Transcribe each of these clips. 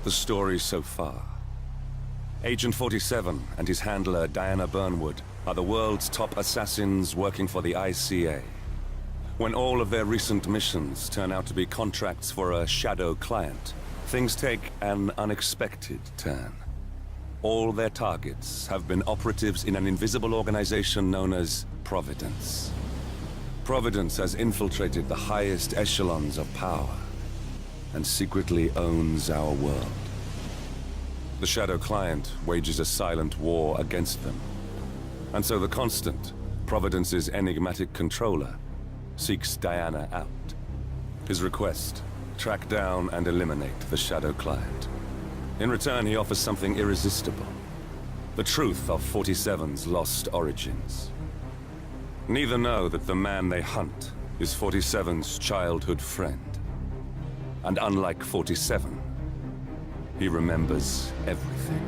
the story so far. Agent 47 and his handler Diana Burnwood are the world's top assassins working for the ICA. When all of their recent missions turn out to be contracts for a shadow client, things take an unexpected turn. All their targets have been operatives in an invisible organization known as Providence. Providence has infiltrated the highest echelons of power and secretly owns our world. The Shadow Client wages a silent war against them. And so the Constant, Providence's enigmatic controller, seeks Diana out. His request, track down and eliminate the Shadow Client. In return, he offers something irresistible. The truth of 47's lost origins. Neither know that the man they hunt is 47's childhood friend. And unlike 47, he remembers everything.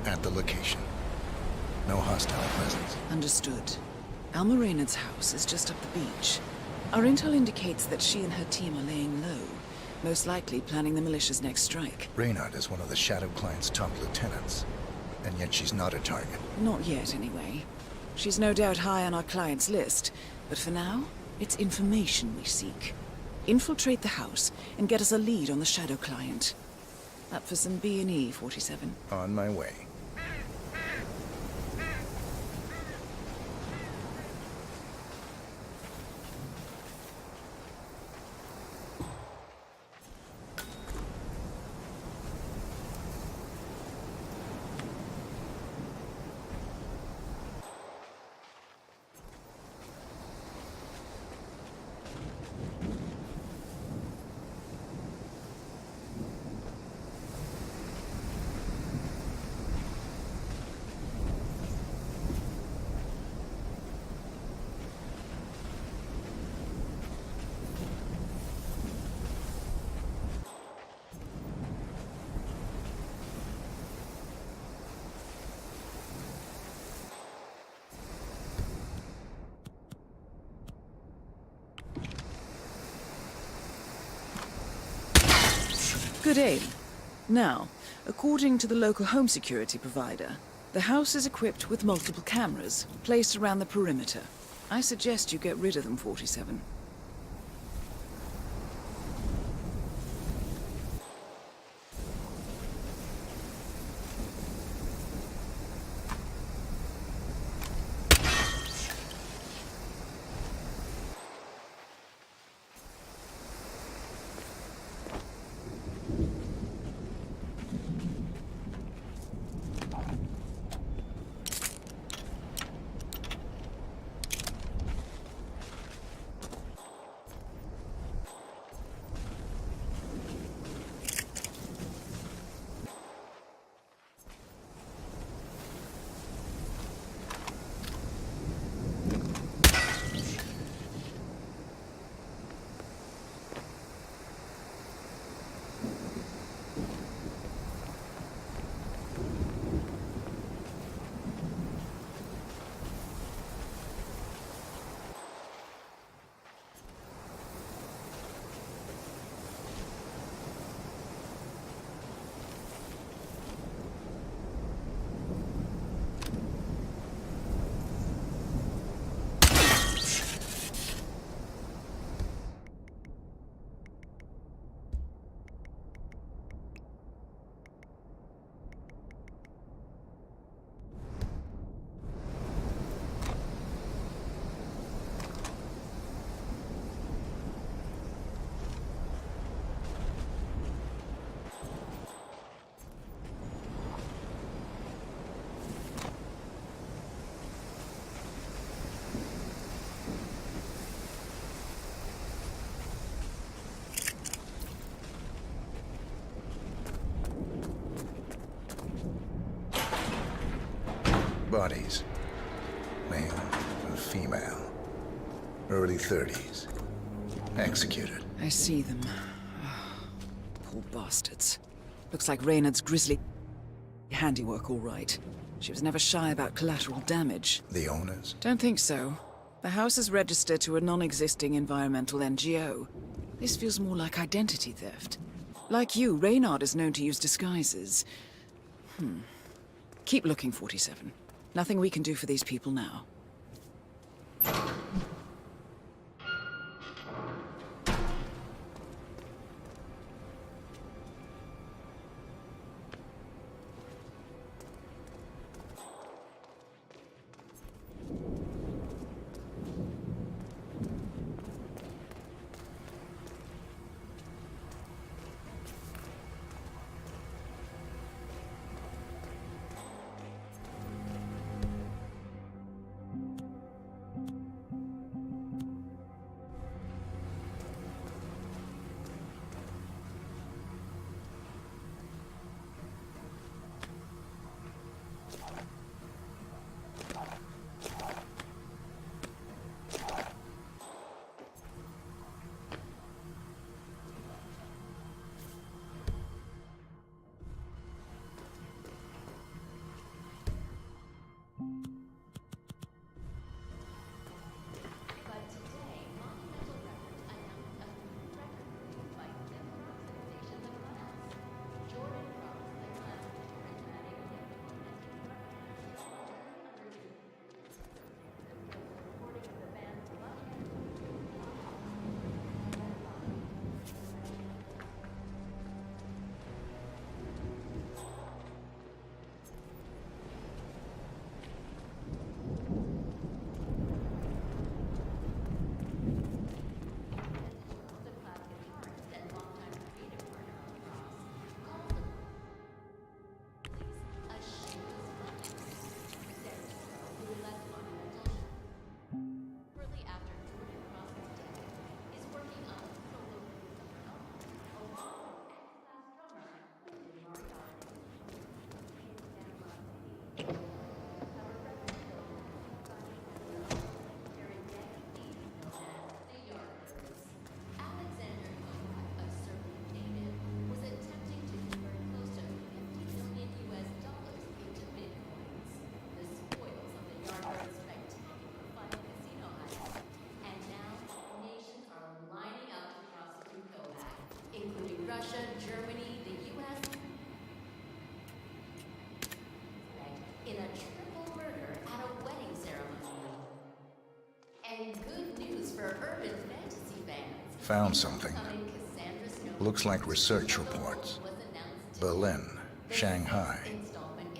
At the location. No hostile presence. Understood. Alma Reynard's house is just up the beach. Our intel indicates that she and her team are laying low, most likely planning the militia's next strike. Reynard is one of the Shadow Client's top lieutenants, and yet she's not a target. Not yet, anyway. She's no doubt high on our client's list, but for now, it's information we seek. Infiltrate the house and get us a lead on the Shadow Client. Up for some B&E, 47. On my way. Good aim. Now, according to the local home security provider, the house is equipped with multiple cameras placed around the perimeter. I suggest you get rid of them, 47. Bodies. Male and female. Early 30s. Executed. I see them. Poor bastards. Looks like Reynard's grisly handiwork, all right. She was never shy about collateral damage. The owners? Don't think so. The house is registered to a non-existing environmental NGO. This feels more like identity theft. Like you, Reynard is known to use disguises. Keep looking, 47. Nothing we can do for these people now. Russia, Germany, the US, in a triple murder at a wedding ceremony. And good news for urban fantasy fans. Found something. Looks like research reports. Berlin, Shanghai.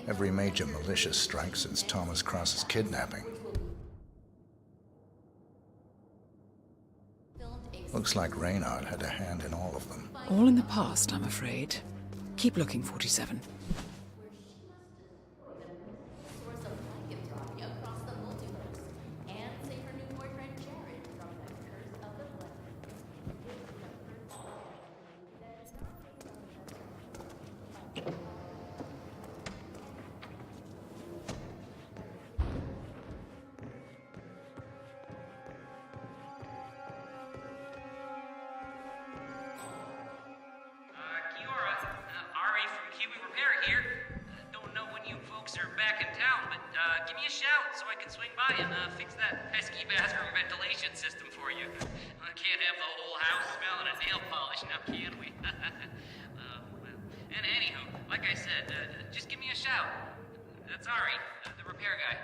Every major malicious strike since Thomas Cross's kidnapping. Looks like Reynard had a hand in all of them. All in the past, I'm afraid. Keep looking, 47. Give me a shout so I can swing by and fix that pesky bathroom ventilation system for you. I can't have the whole house smelling of nail polish now, can we? And anywho, like I said, just give me a shout. That's Ari, the repair guy.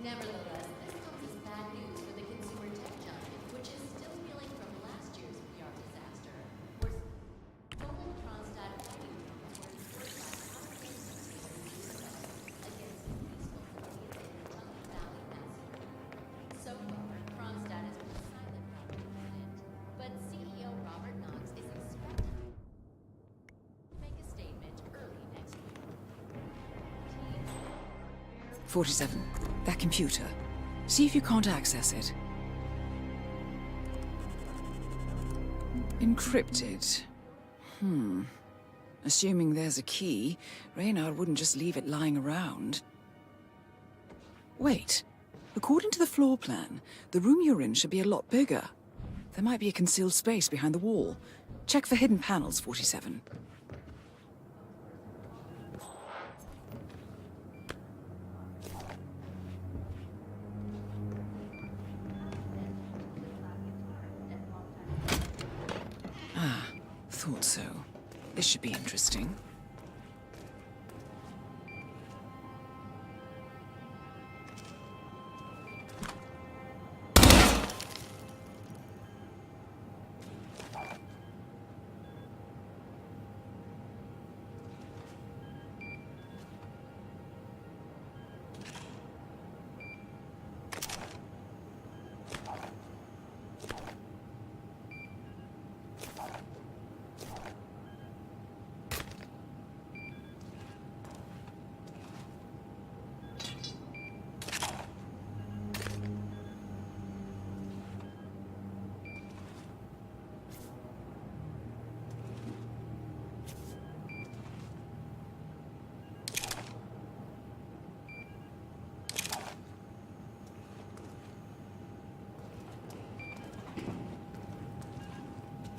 Nevertheless, this comes as bad news for the consumer tech giant, which is still reeling from last year's PR disaster, where stolen but CEO Robert Knox is expected to make a statement early next week. 47. That computer. See if you can't access it. Encrypted. Assuming there's a key, Reynard wouldn't just leave it lying around. Wait. According to the floor plan, the room you're in should be a lot bigger. There might be a concealed space behind the wall. Check for hidden panels, 47. Thought so. This should be interesting.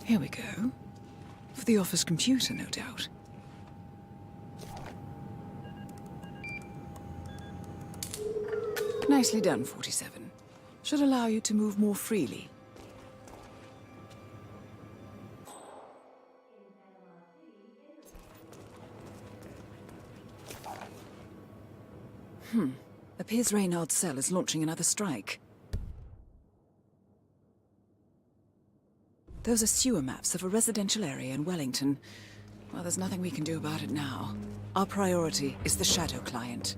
Here we go. For the office computer, no doubt. Nicely done, 47. Should allow you to move more freely. Appears Reynard's cell is launching another strike. Those are sewer maps of a residential area in Wellington. Well, there's nothing we can do about it now. Our priority is the Shadow Client.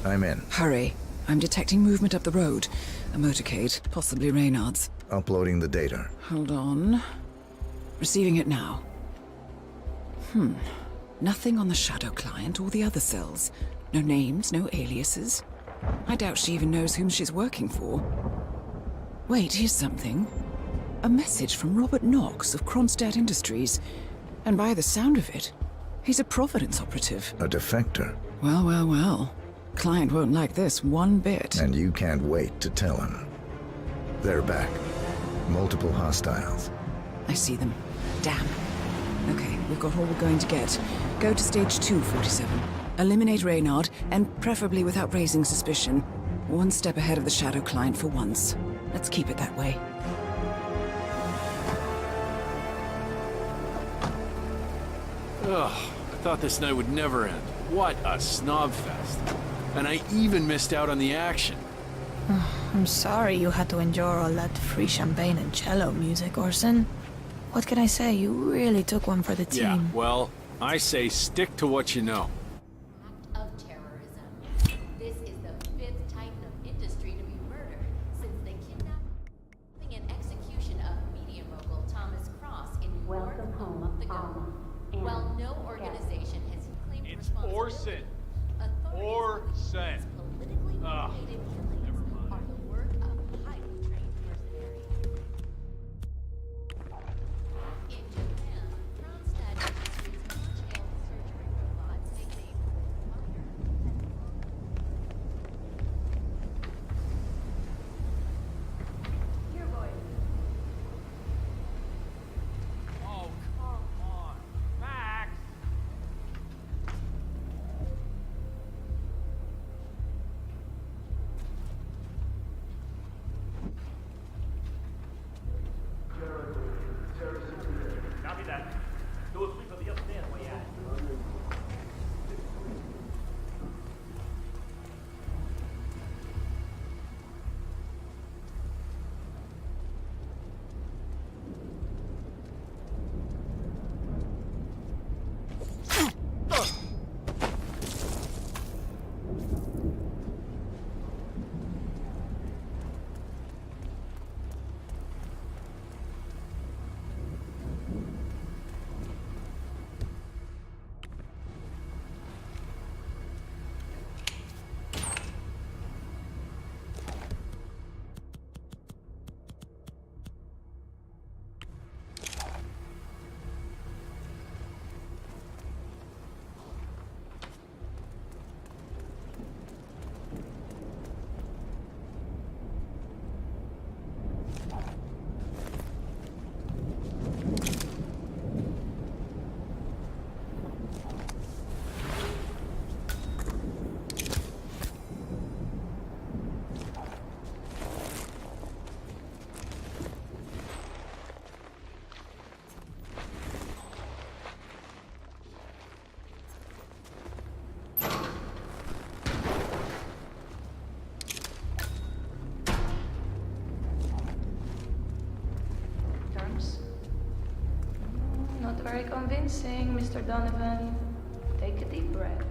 I'm in. Hurry. I'm detecting movement up the road. A motorcade, possibly Reynard's. Uploading the data. Hold on. Receiving it now. Nothing on the Shadow Client or the other cells. No names, no aliases. I doubt she even knows whom she's working for. Wait, here's something. A message from Robert Knox of Kronstadt Industries. And by the sound of it, he's a Providence operative. A defector. Well, well, well. Client won't like this one bit. And you can't wait to tell him. They're back. Multiple hostiles. I see them. Damn. Okay, we've got all we're going to get. Go to stage 2, 47. Eliminate Reynard, and preferably without raising suspicion. One step ahead of the Shadow Client for once. Let's keep it that way. Ugh, I thought this night would never end. What a snob fest. And I even missed out on the action. I'm sorry you had to endure all that free champagne and cello music, Orson. What can I say? You really took one for the team. Yeah, well, I say stick to what you know. Act of terrorism. This is the 5th titan of industry to be murdered since the kidnapping and execution of media mogul Thomas Cross in New York a month ago. While no organization has claimed responsibility, Orson. authorities politically motivated killings are the work of highly trained mercenaries. In Japan, Kronstadt Industries' launch-scale surgery robots make very convincing, Mr. Donovan. Take a deep breath.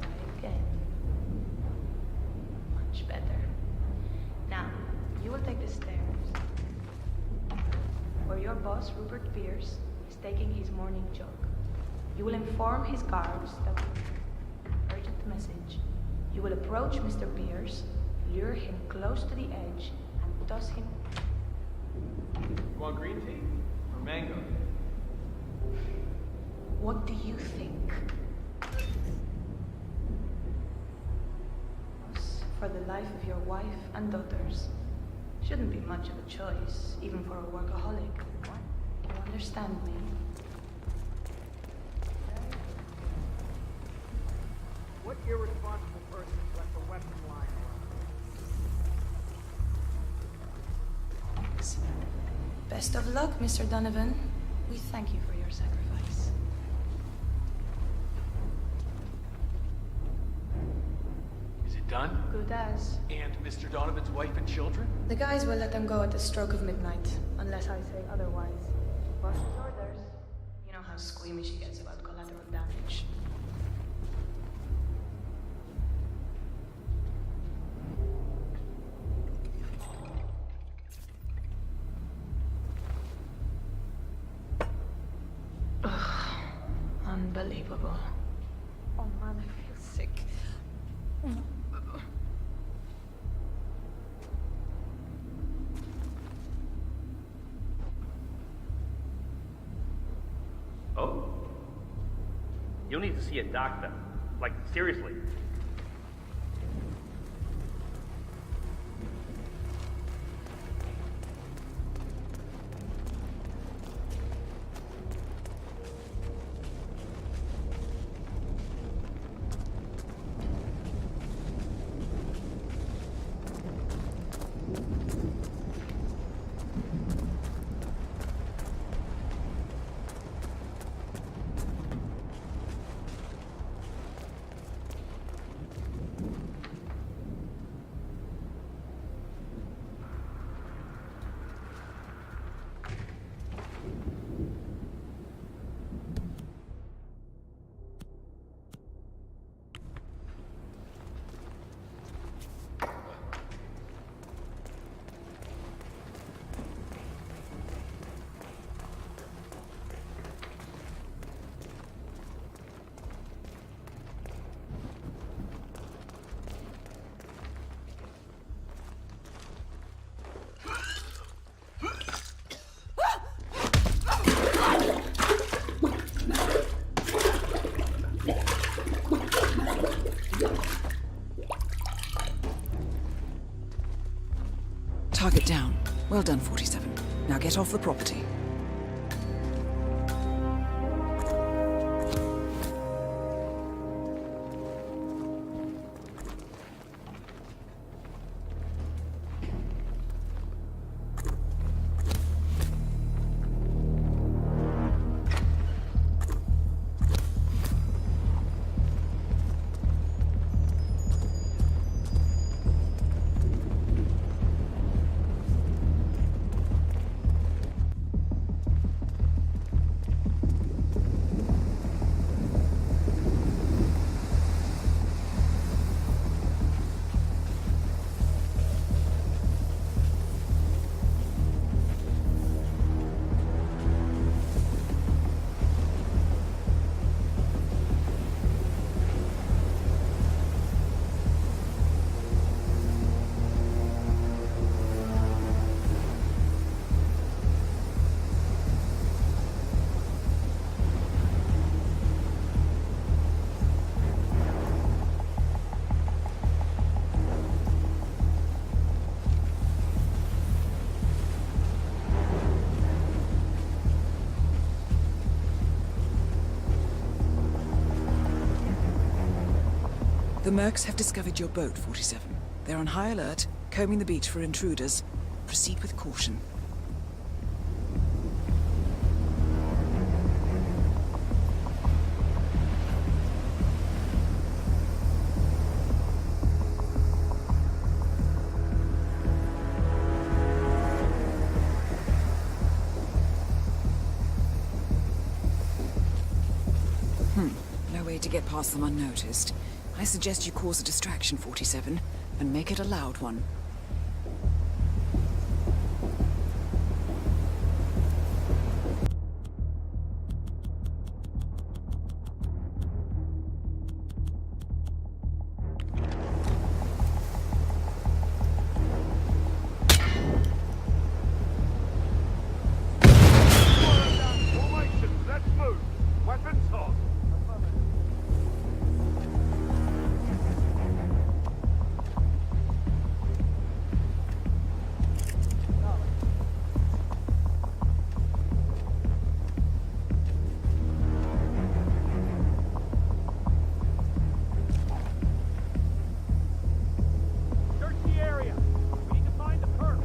Try again. Much better. Now, you will take the stairs, where your boss, Rupert Pierce, is taking his morning jog. You will inform his guards that urgent message. You will approach Mr. Pierce, lure him close to the edge, and toss him. You want green tea or mango? What do you think? For the life of your wife and daughters. Shouldn't be much of a choice, even for a workaholic. You understand me? What irresponsible person left a weapon lying around? Best of luck, Mr. Donovan. We thank you for your sacrifice. Is it done? Good as. And Mr. Donovan's wife and children? The guys will let them go at the stroke of midnight, unless I say otherwise. Boss's orders. You know how squeamish he gets about collateral damage. Ugh, unbelievable. Oh man, I feel sick. Oh? You'll need to see a doctor. Like, seriously. Target down. Well done, 47. Now get off the property. The Mercs have discovered your boat, 47. They're on high alert, combing the beach for intruders. Proceed with caution. to get past them unnoticed. I suggest you cause a distraction, 47, and make it a loud one. Let's move. Weapons hot. Search the area. We need to find the perp.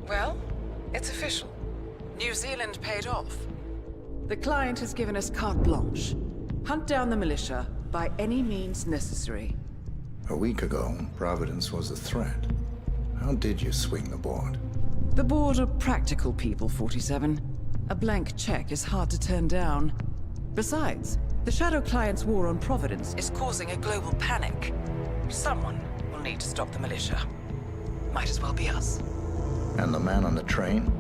Well, it's official. New Zealand paid off. The client has given us carte blanche. Hunt down the militia by any means necessary. A week ago, Providence was a threat. How did you swing the board? The board are practical people, 47. A blank check is hard to turn down. Besides, the Shadow Client's war on Providence is causing a global panic. Someone will need to stop the militia. Might as well be us. And the man on the train?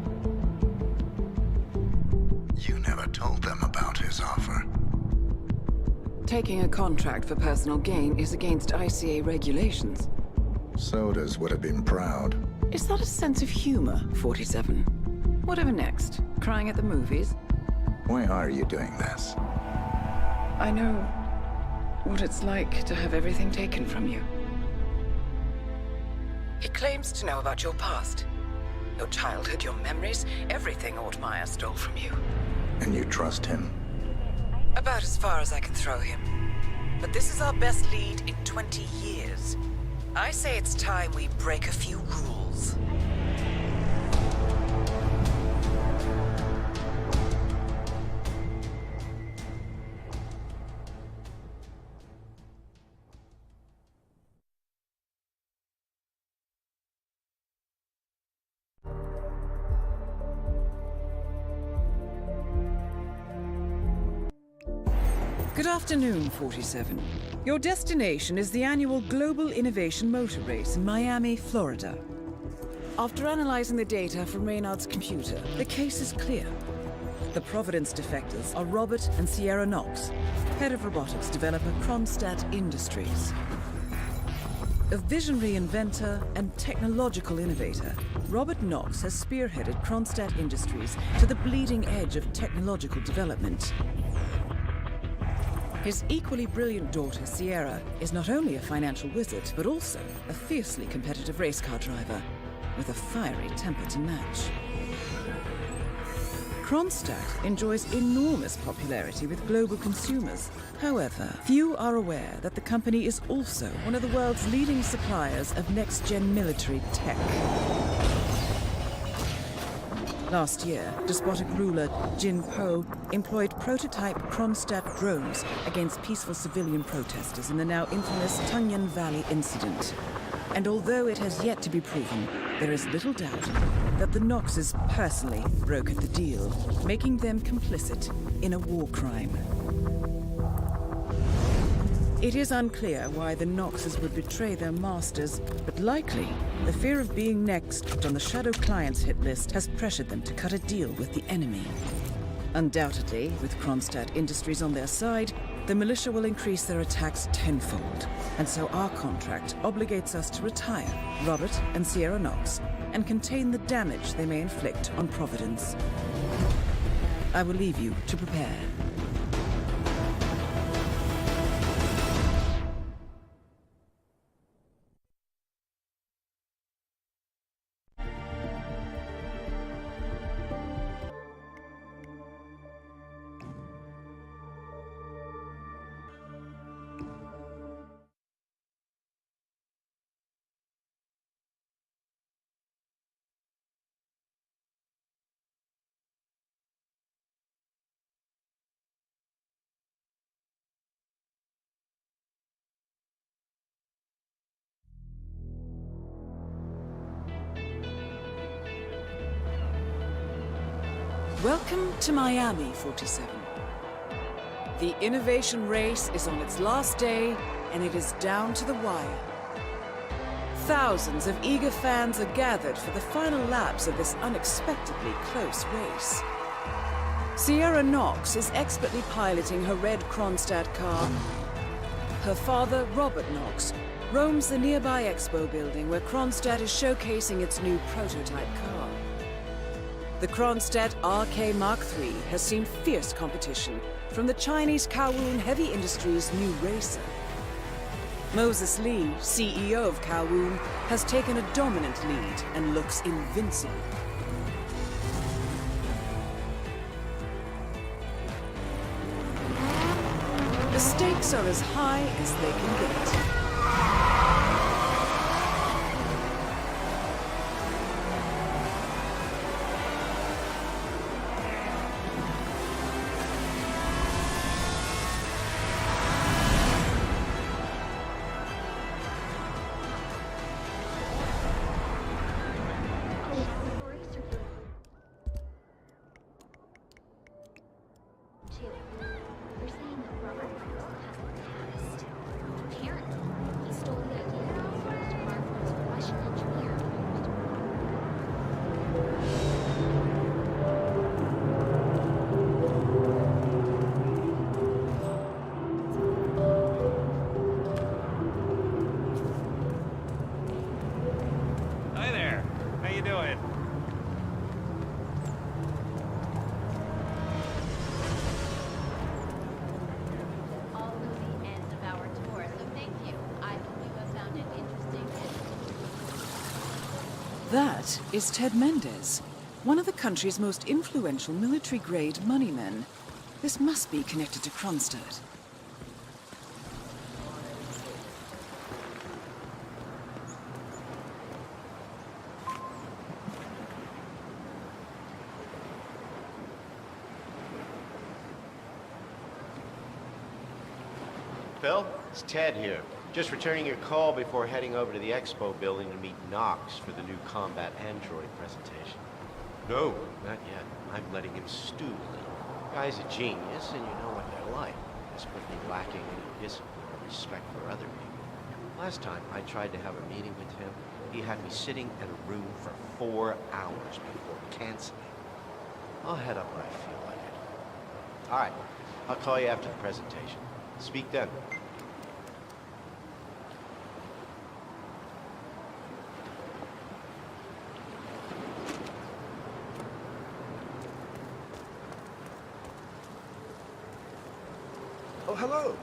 You never told them about his offer. Taking a contract for personal gain is against ICA regulations. Sodas would have been proud. Is that a sense of humor, 47? Whatever next? Crying at the movies? Why are you doing this? I know what it's like to have everything taken from you. He claims to know about your past. Your childhood, your memories, everything Ortmeyer stole from you. And you trust him? About as far as I can throw him. But this is our best lead in 20 years. I say it's time we break a few rules. Good afternoon, 47. Your destination is the annual Global Innovation Motor Race in Miami, Florida. After analyzing the data from Reynard's computer, the case is clear. The Providence defectors are Robert and Sierra Knox, head of robotics developer Kronstadt Industries. A visionary inventor and technological innovator, Robert Knox has spearheaded Kronstadt Industries to the bleeding edge of technological development. His equally brilliant daughter, Sierra, is not only a financial wizard, but also a fiercely competitive race car driver, with a fiery temper to match. Kronstadt enjoys enormous popularity with global consumers. However, few are aware that the company is also one of the world's leading suppliers of next-gen military tech. Last year, despotic ruler Jin Po employed prototype Kronstadt drones against peaceful civilian protesters in the now infamous Tunyan Valley incident. And although it has yet to be proven, there is little doubt that the Knoxes personally brokered the deal, making them complicit in a war crime. It is unclear why the Knoxes would betray their masters, but likely the fear of being next on the Shadow Clients hit list has pressured them to cut a deal with the enemy. Undoubtedly, with Kronstadt Industries on their side, the militia will increase their attacks tenfold, and so our contract obligates us to retire Robert and Sierra Knox and contain the damage they may inflict on Providence. I will leave you to prepare. Welcome to Miami, 47. The innovation race is on its last day, and it is down to the wire. Thousands of eager fans are gathered for the final laps of this unexpectedly close race. Sierra Knox is expertly piloting her red Kronstadt car. Her father, Robert Knox, roams the nearby expo building where Kronstadt is showcasing its new prototype car. The Kronstadt RK Mark III has seen fierce competition from the Chinese Kowloon Heavy Industries' new racer. Moses Lee, CEO of Kowloon, has taken a dominant lead and looks invincible. The stakes are as high as they can get. That is Ted Mendez, one of the country's most influential military-grade moneymen. This must be connected to Kronstadt. Phil, it's Ted here. Just returning your call before heading over to the expo building to meet Knox for the new combat android presentation. No, not yet. I'm letting him stew a little. Guy's a genius, and you know what they're like. Desperately lacking any discipline or respect for other people. Last time I tried to have a meeting with him, He had me sitting in a room for 4 hours before canceling. I'll head up when I feel like it. All right, I'll call you after the presentation. Speak then. Oh, hello.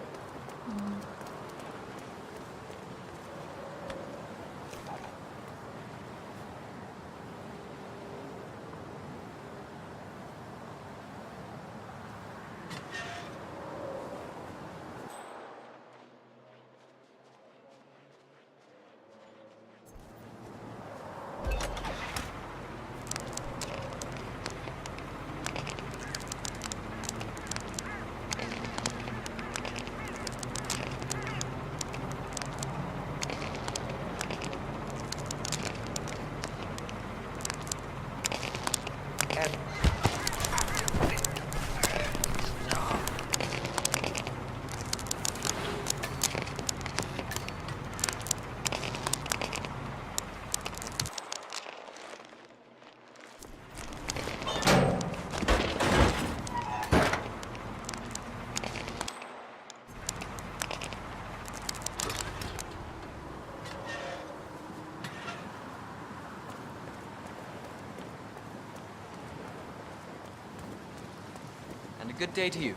And a good day to you.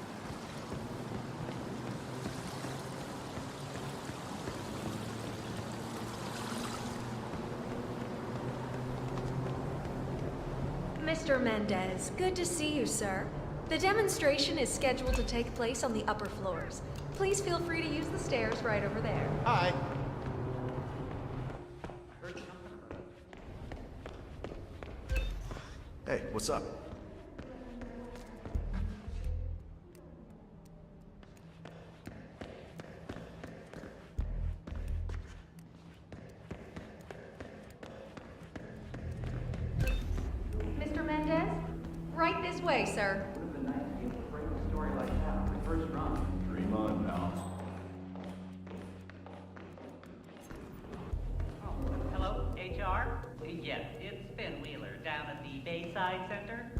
Mr. Mendez, good to see you, sir. The demonstration is scheduled to take place on the upper floors. Please feel free to use the stairs right over there. Hi. Hey, what's up? Mr. Mendez? Right this way, sir. Hello, HR? Yes, it's Finn Wheeler down at the Bayside Center.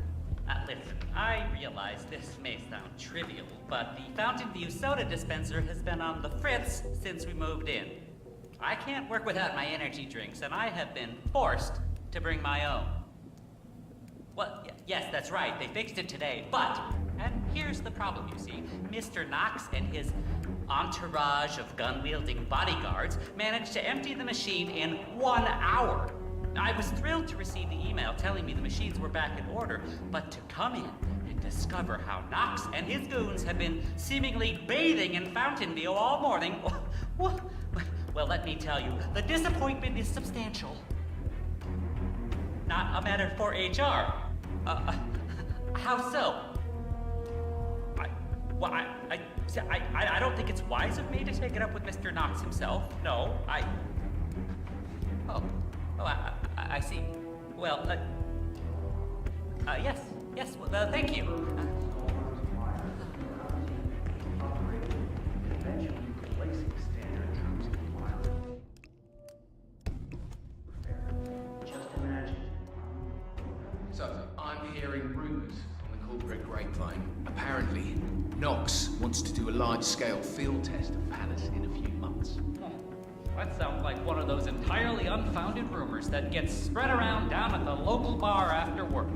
Listen, I realize this may sound trivial, but the Fountain View soda dispenser has been on the fritz since we moved in. I can't work without my energy drinks, and I have been forced to bring my own. Well, yes, that's right, they fixed it today, but, and here's the problem, you see, Mr. Knox and his entourage of gun-wielding bodyguards managed to empty the machine in 1 hour. I was thrilled to receive the email telling me the machines were back in order, but to come in and discover how Knox and his goons have been seemingly bathing in Fountain View all morning, well, let me tell you, the disappointment is substantial. Not a matter for HR. How so? I don't think it's wise of me to take it up with Mr. Knox himself. No, I see. Well, yes, well, thank you. So, I'm hearing rumors on the corporate grapevine. Apparently, Knox wants to do a large-scale field test of Palace in a few months. That sounds like one of those entirely unfounded rumors that gets spread around down at the local bar after work.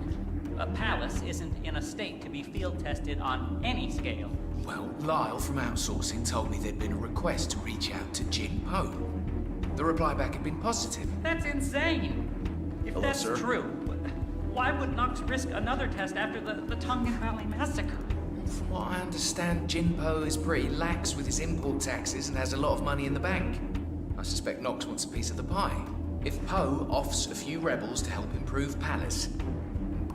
Palace isn't in a state to be field tested on any scale. Well, Lyle from outsourcing told me there'd been a request to reach out to Jin Po. The reply back had been positive. That's insane! If Hello, that's sir. true, why would Knox risk another test after the Tongan Valley massacre? From what I understand, Jin Po is pretty lax with his import taxes and has a lot of money in the bank. I suspect Knox wants a piece of the pie. If Po offers a few rebels to help improve Palace,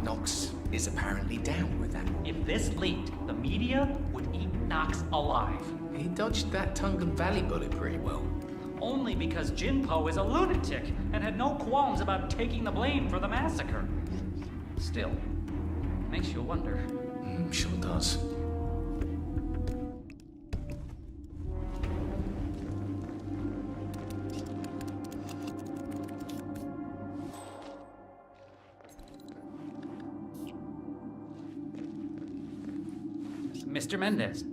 Knox is apparently down with that. If this leaked, the media would eat Knox alive. He dodged that Tongan Valley bullet pretty well. Only because Jin Po is a lunatic and had no qualms about taking the blame for the massacre. Still, makes you wonder. Sure does. Mr. Mendez.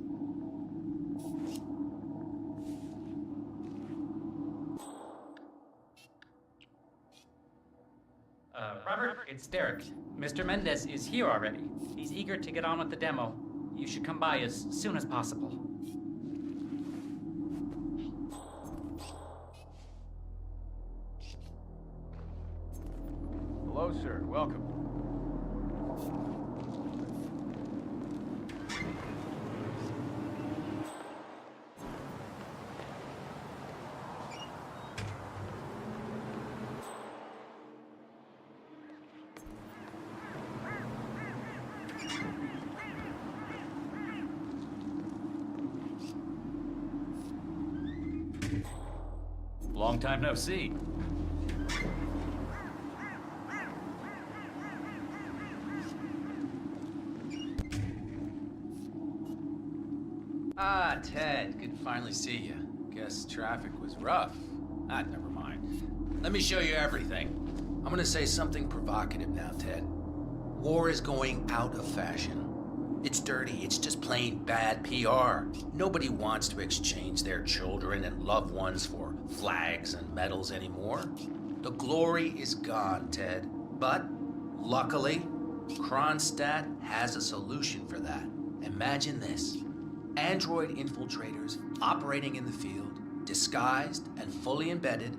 Robert, it's Derek. Mr. Mendez is here already. He's eager to get on with the demo. You should come by as soon as possible. Hello, sir. Welcome. Long time no see. Ah, Ted, good to finally see you. Guess traffic was rough. Ah, never mind. Let me show you everything. I'm gonna say something provocative now, Ted. War is going out of fashion. It's dirty, it's just plain bad PR. Nobody wants to exchange their children and loved ones for flags and medals anymore. The glory is gone, Ted. But, luckily, Kronstadt has a solution for that. Imagine this. Android infiltrators operating in the field, disguised and fully embedded,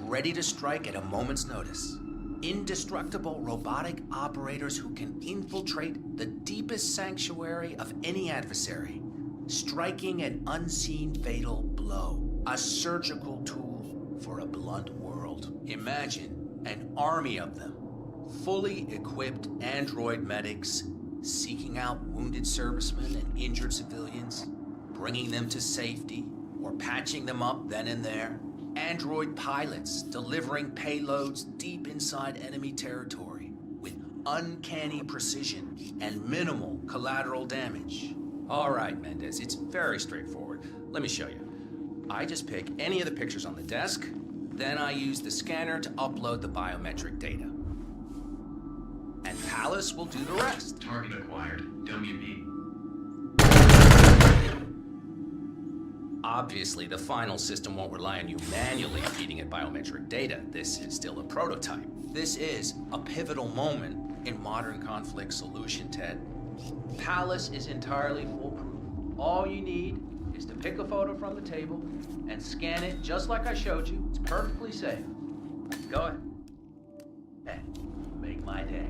ready to strike at a moment's notice. Indestructible robotic operators who can infiltrate the deepest sanctuary of any adversary, striking an unseen fatal blow. A surgical tool for a blunt world. Imagine an army of them, fully equipped android medics seeking out wounded servicemen and injured civilians, bringing them to safety or patching them up then and there. Android pilots delivering payloads deep inside enemy territory with uncanny precision and minimal collateral damage. All right, Mendez, it's very straightforward. Let me show you. I just pick any of the pictures on the desk, then I use the scanner to upload the biometric data. And Palace will do the rest. Target acquired. WB. Obviously, the final system won't rely on you manually feeding it biometric data. This is still a prototype. This is a pivotal moment in modern conflict solution, Ted. Palace is entirely foolproof. All you need is to pick a photo from the table and scan it just like I showed you. It's perfectly safe. Go ahead. Hey, make my day.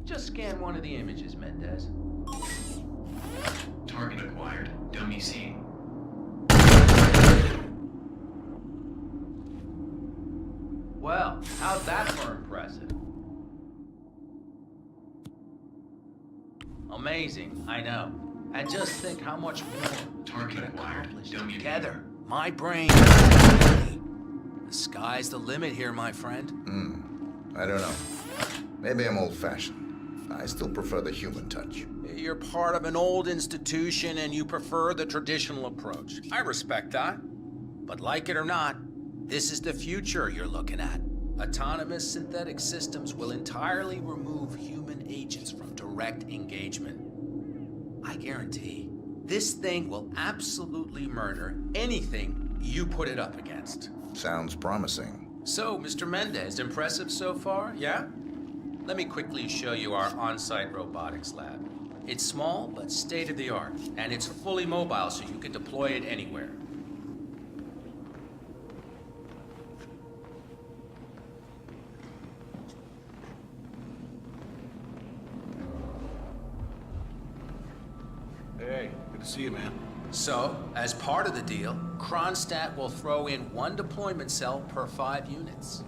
Just scan one of the images, Mendez. Target acquired. Dummy seen. Well, how's that for impressive? Amazing, I know. And just think how much more we can accomplish together. My brain. The sky's the limit here, my friend. I don't know. Maybe I'm old-fashioned. I still prefer the human touch. You're part of an old institution and you prefer the traditional approach. I respect that. But like it or not, this is the future you're looking at. Autonomous synthetic systems will entirely remove human agents from direct engagement. I guarantee this thing will absolutely murder anything you put it up against. Sounds promising. So, Mr. Mendez, impressive so far, yeah? Let me quickly show you our on-site robotics lab. It's small, but state-of-the-art, and it's fully mobile, so you can deploy it anywhere. Hey, good to see you, man. So, as part of the deal, Kronstadt will throw in one deployment cell per 5 units.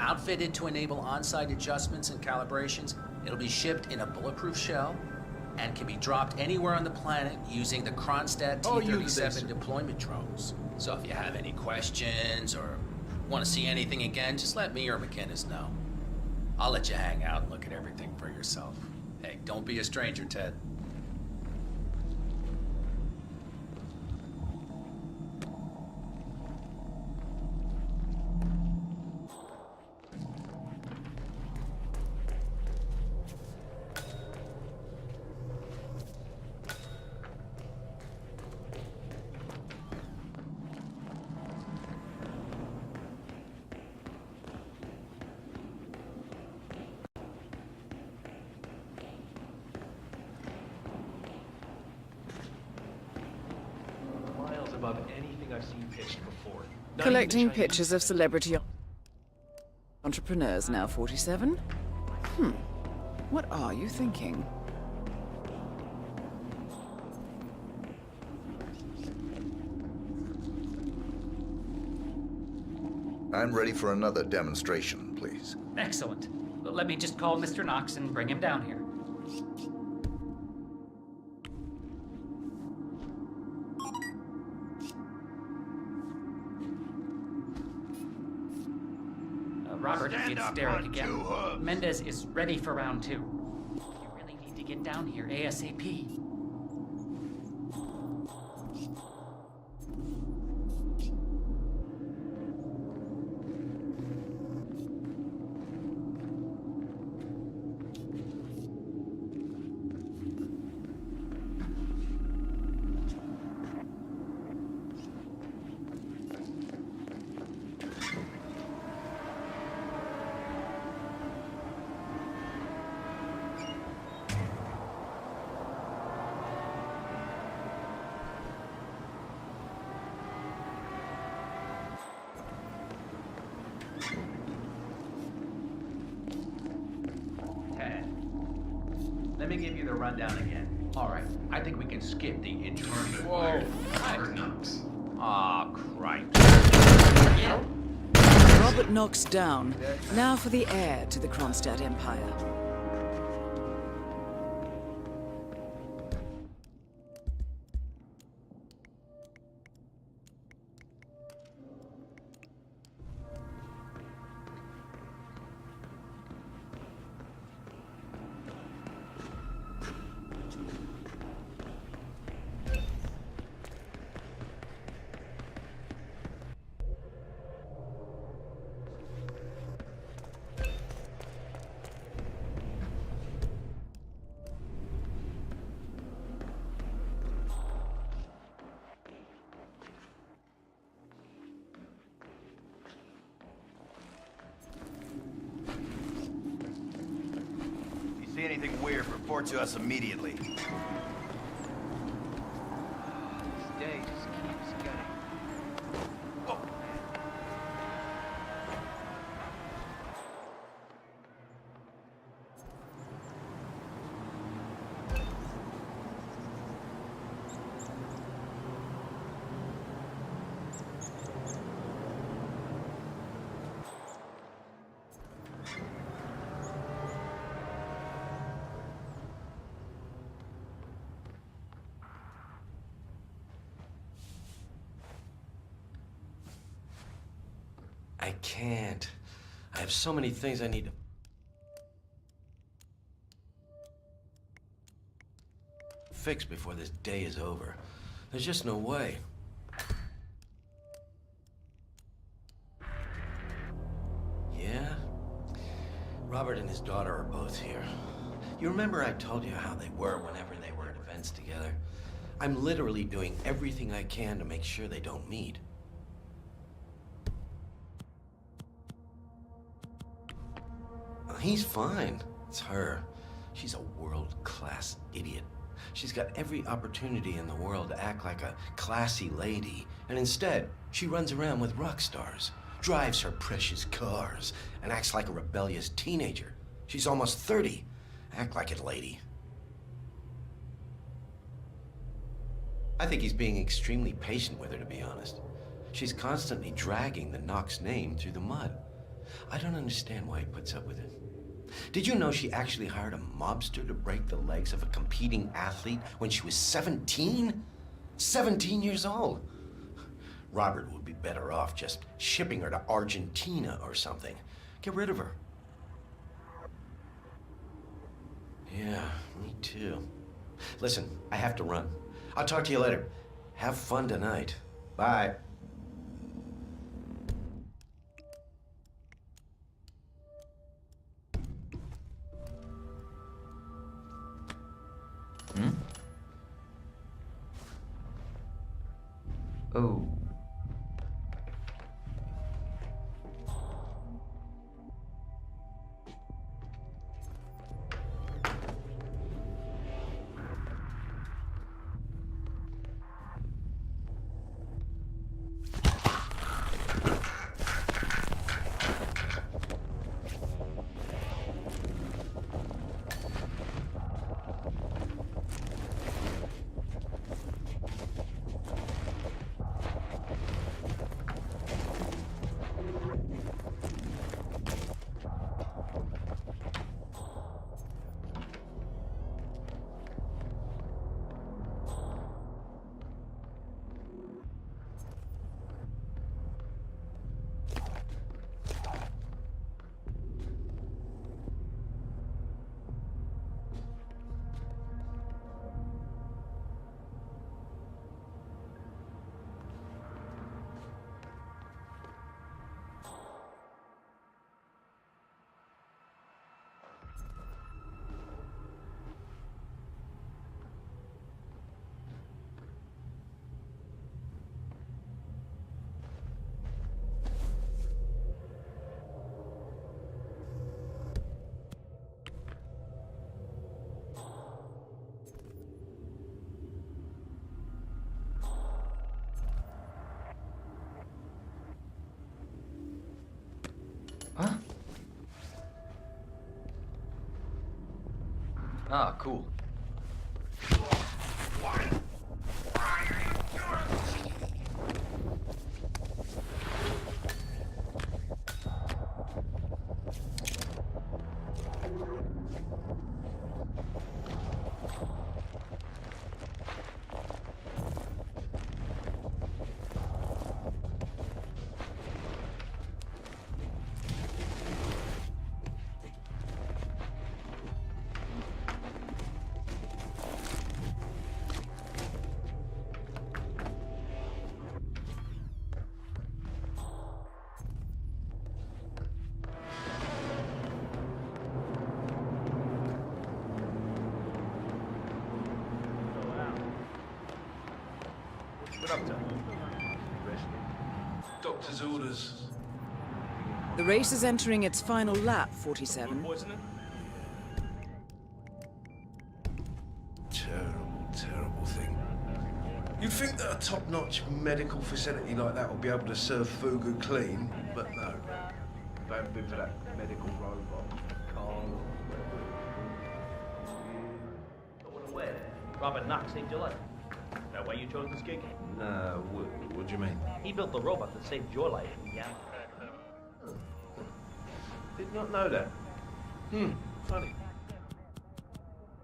Outfitted to enable on-site adjustments and calibrations, it'll be shipped in a bulletproof shell and can be dropped anywhere on the planet using the Kronstadt T-37 deployment drones. So if you have any questions or want to see anything again, just let me or McInnes know. I'll let you hang out and look at everything for yourself. Hey, don't be a stranger, Ted. above anything I've seen pitched before. Not Collecting even the Chinese pictures of celebrity entrepreneurs now 47? What are you thinking? I'm ready for another demonstration, please. Excellent. Let me just call Mr. Knox and bring him down here. Robert, it's Derek again. Mendez is ready for round 2. You really need to get down here ASAP. Let me give you the rundown again. All right, I think we can skip the intro. Whoa! Aw, Christ. Yeah. Robert Knox down. Now for the heir to the Kronstadt Empire. See anything weird, report to us immediately. This day just keeps getting... Whoa! I can't. I have so many things I need to fix before this day is over. There's just no way. Yeah? Robert and his daughter are both here. You remember I told you how they were whenever they were at events together? I'm literally doing everything I can to make sure they don't meet. He's fine. It's her. She's a world-class idiot. She's got every opportunity in the world to act like a classy lady, and instead, she runs around with rock stars, drives her precious cars, and acts like a rebellious teenager. She's almost 30. Act like it, lady. I think he's being extremely patient with her, to be honest. She's constantly dragging the Knox name through the mud. I don't understand why he puts up with it. Did you know she actually hired a mobster to break the legs of a competing athlete when she was 17? 17 years old. Robert would be better off just shipping her to Argentina or something. Get rid of her. Yeah, me too. Listen, I have to run. I'll talk to you later. Have fun tonight. Bye. Oh. Ah, cool. Doctor's orders. The race is entering its final lap, 47. Terrible, terrible thing. You'd think that a top-notch medical facility like that would be able to serve Fugu clean, but no. If I haven't been for that medical robot, Carl. Robert Knox saved your life. That why you chose this gig? No, what do you mean? He built the robot that saved your life. Yeah. Did not know that. Funny.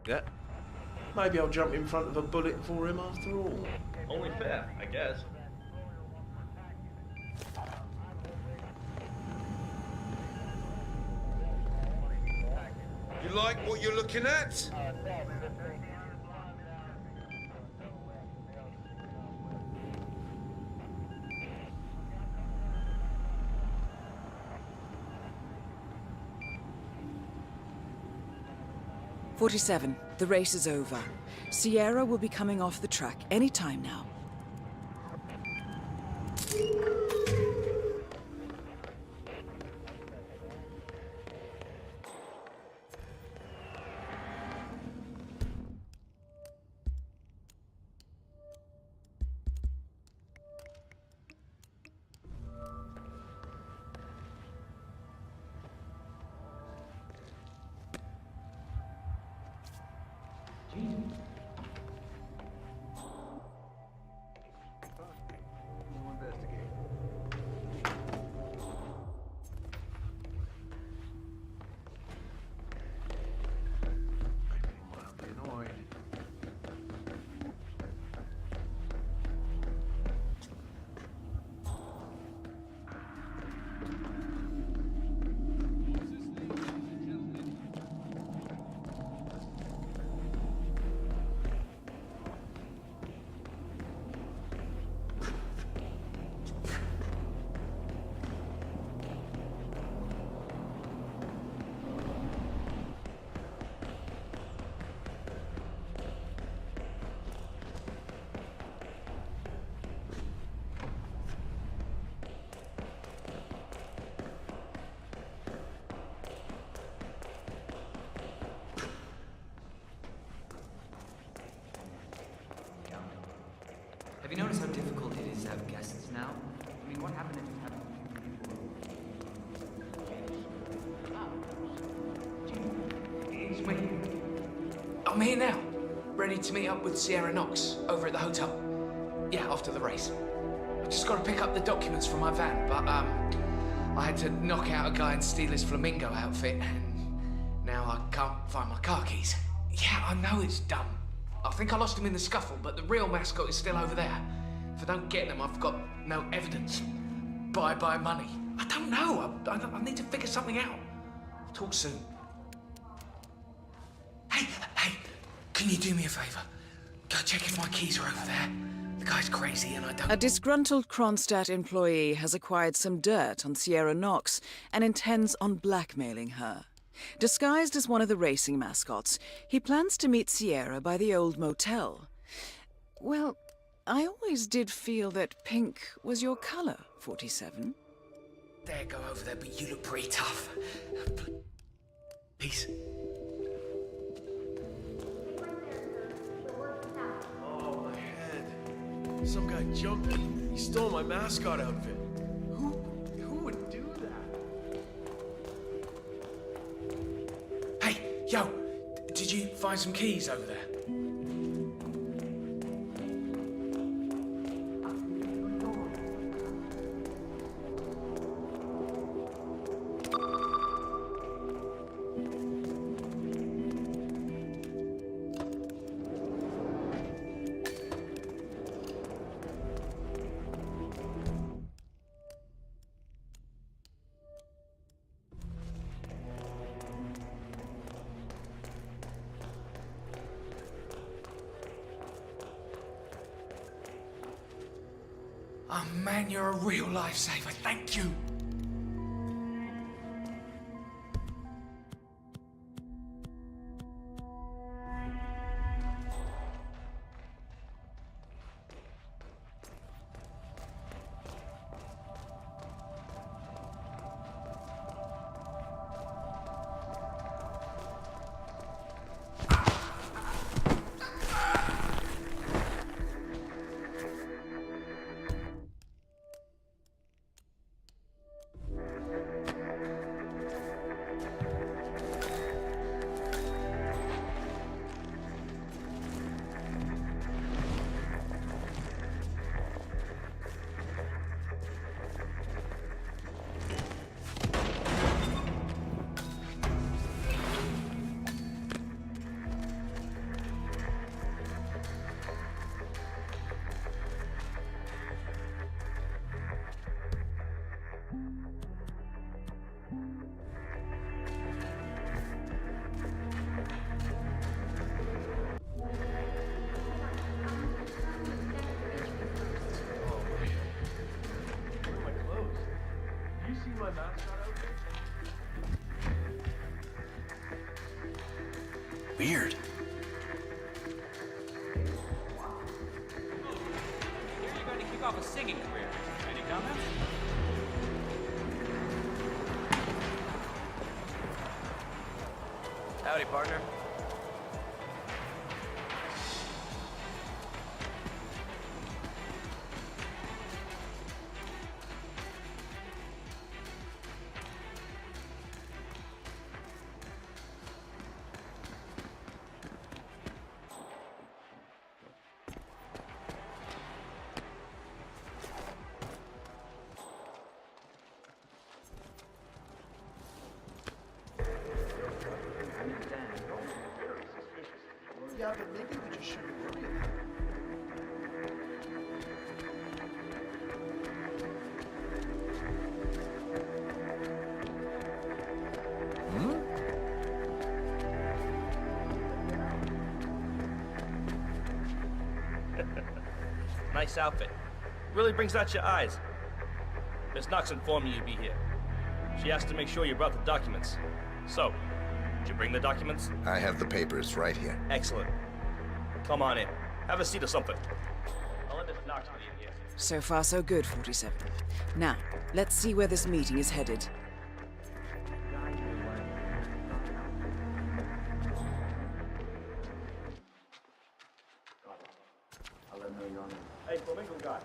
Yeah. Maybe I'll jump in front of a bullet for him after all. Only fair, I guess. You like what you're looking at? "47. The race is over. Sierra will be coming off the track any time now. Have you noticed how difficult it is to have guests now? I mean, what happened if you had It's me. I'm here now, ready to meet up with Sierra Knox over at the hotel. Yeah, after the race. I just got to pick up the documents from my van, but I had to knock out a guy and steal his flamingo outfit, and now I can't find my car keys. Yeah, I know it's dumb. I think I lost him in the scuffle, but the real mascot is still over there. If I don't get them, I've got no evidence. Bye-bye money. I don't know. I need to figure something out. I'll talk soon. Hey, can you do me a favor? Go check if my keys are over there. The guy's crazy and I don't... A disgruntled Kronstadt employee has acquired some dirt on Sierra Knox and intends on blackmailing her. Disguised as one of the racing mascots, he plans to meet Sierra by the old motel. Well, I always did feel that pink was your color, 47. There, go over there, but you look pretty tough. Peace. Oh, my head. Some guy jumped me. He stole my mascot outfit. Who would do that? Hey, yo, did you find some keys over there. Oh man, you're a real lifesaver. Thank you. Weird. Here you're going to kick off a singing career. Any comments? Howdy, partner. Yeah, but maybe we just shouldn't worry about it. Nice outfit. Really brings out your eyes. Miss Knox informed me you'd be here. She asked to make sure you brought the documents. So, did you bring the documents? I have the papers right here. Excellent. Come on in. Have a seat or something. I'll let Miss Knox be in here. So far, so good, 47. Now, let's see where this meeting is headed. Hey, Flamingo guy.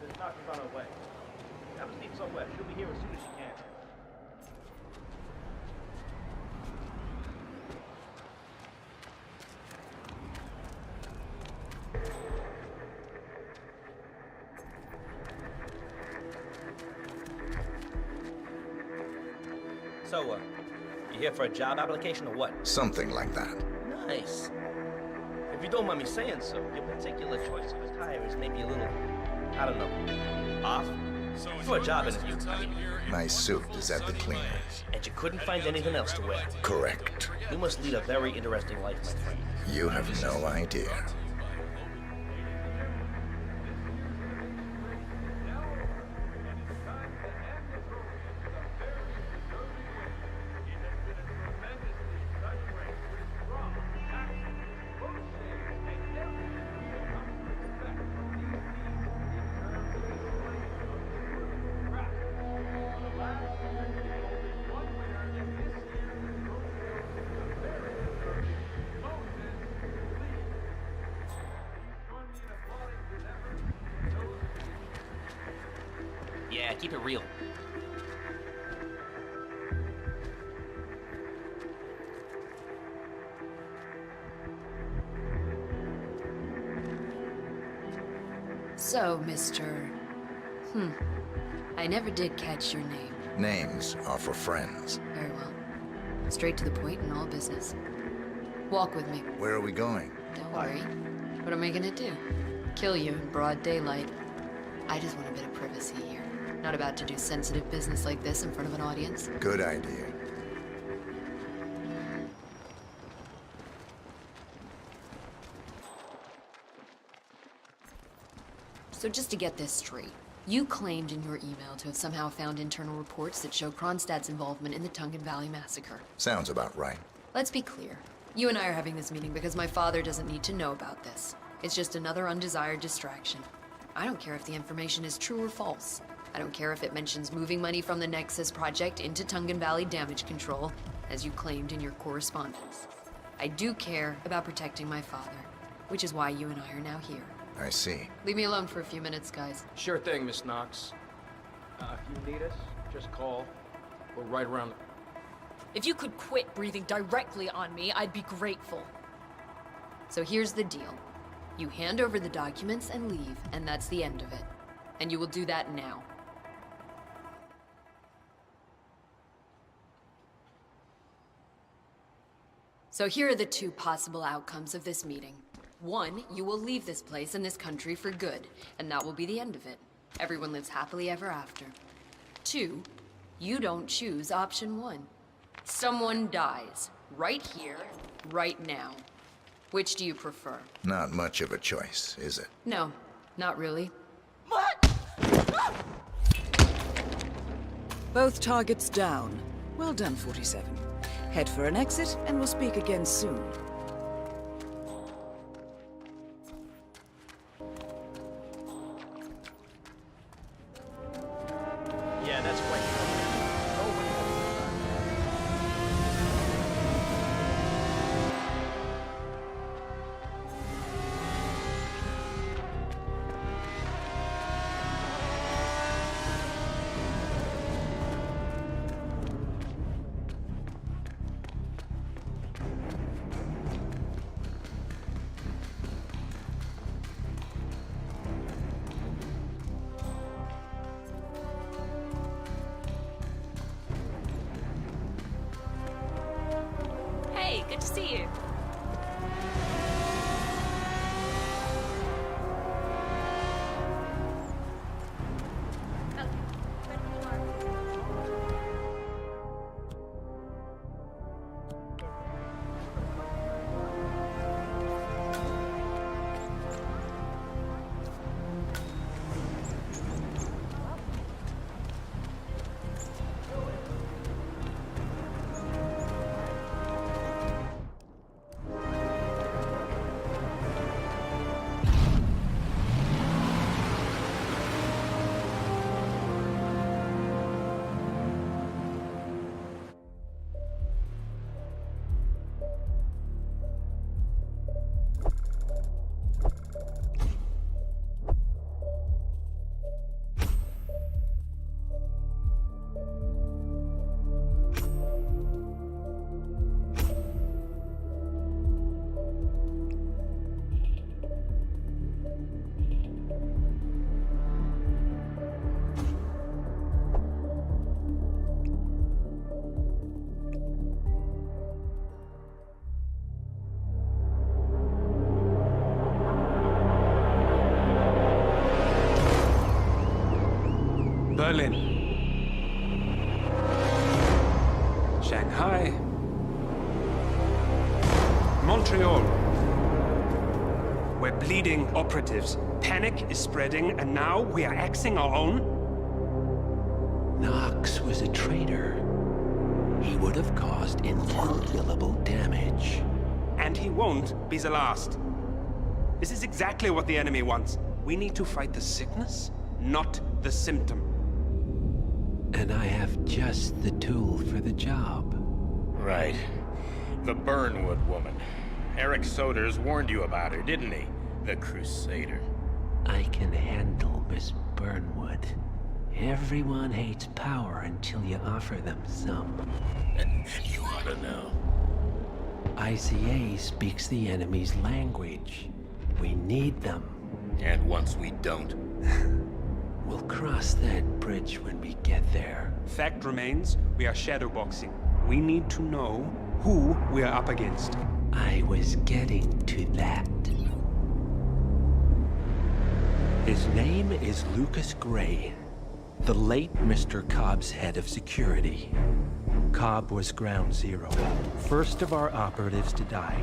Miss Knox is on her way. Have a seat somewhere. She'll be here as soon as she can. So, you here for a job application or what? Something like that. Nice. If you don't mind me saying so, your particular choice of attire is maybe a little, I don't know, off? For a job interview, I mean. My suit is at the cleaners. And you couldn't find anything else to wear? Correct. You must lead a very interesting life, my friend. You have no idea. Yeah, keep it real. So, Mr. I never did catch your name. Names are for friends. Very well. Straight to the point in all business. Walk with me. Where are we going? Don't worry. What am I gonna do? Kill you in broad daylight. I just want a bit of privacy here. Not about to do sensitive business like this in front of an audience. Good idea. So just to get this straight, you claimed in your email to have somehow found internal reports that show Kronstadt's involvement in the Tungan Valley massacre. Sounds about right. Let's be clear. You and I are having this meeting because my father doesn't need to know about this. It's just another undesired distraction. I don't care if the information is true or false. I don't care if it mentions moving money from the Nexus project into Tungan Valley damage control, as you claimed in your correspondence. I do care about protecting my father, which is why you and I are now here. I see. Leave me alone for a few minutes, guys. Sure thing, Miss Knox. If you need us, just call. We're right around the... If you could quit breathing directly on me, I'd be grateful. So here's the deal. You hand over the documents and leave, and that's the end of it. And you will do that now. So here are the two possible outcomes of this meeting. One, you will leave this place and this country for good, and that will be the end of it. Everyone lives happily ever after. Two, you don't choose option one. Someone dies. Right here, right now. Which do you prefer? Not much of a choice, is it? No, not really. Both targets down. Well done, 47. Head for an exit, and we'll speak again soon. Yeah, that's quite Hey, good to see you. Berlin, Shanghai, Montreal. We're bleeding operatives. Panic is spreading, and now we are axing our own? Knox was a traitor. He would have caused incalculable damage. And he won't be the last. This is exactly what the enemy wants. We need to fight the sickness, not the symptom. And I have just the tool for the job. Right. The Burnwood woman. Eric Soders warned you about her, didn't he? The Crusader. I can handle Miss Burnwood. Everyone hates power until you offer them some. You ought to know. ICA speaks the enemy's language. We need them. And once we don't? We'll cross that bridge when we get there. Fact remains, we are shadowboxing. We need to know who we are up against. I was getting to that. His name is Lucas Gray, the late Mr. Cobb's head of security. Cobb was ground zero, first of our operatives to die.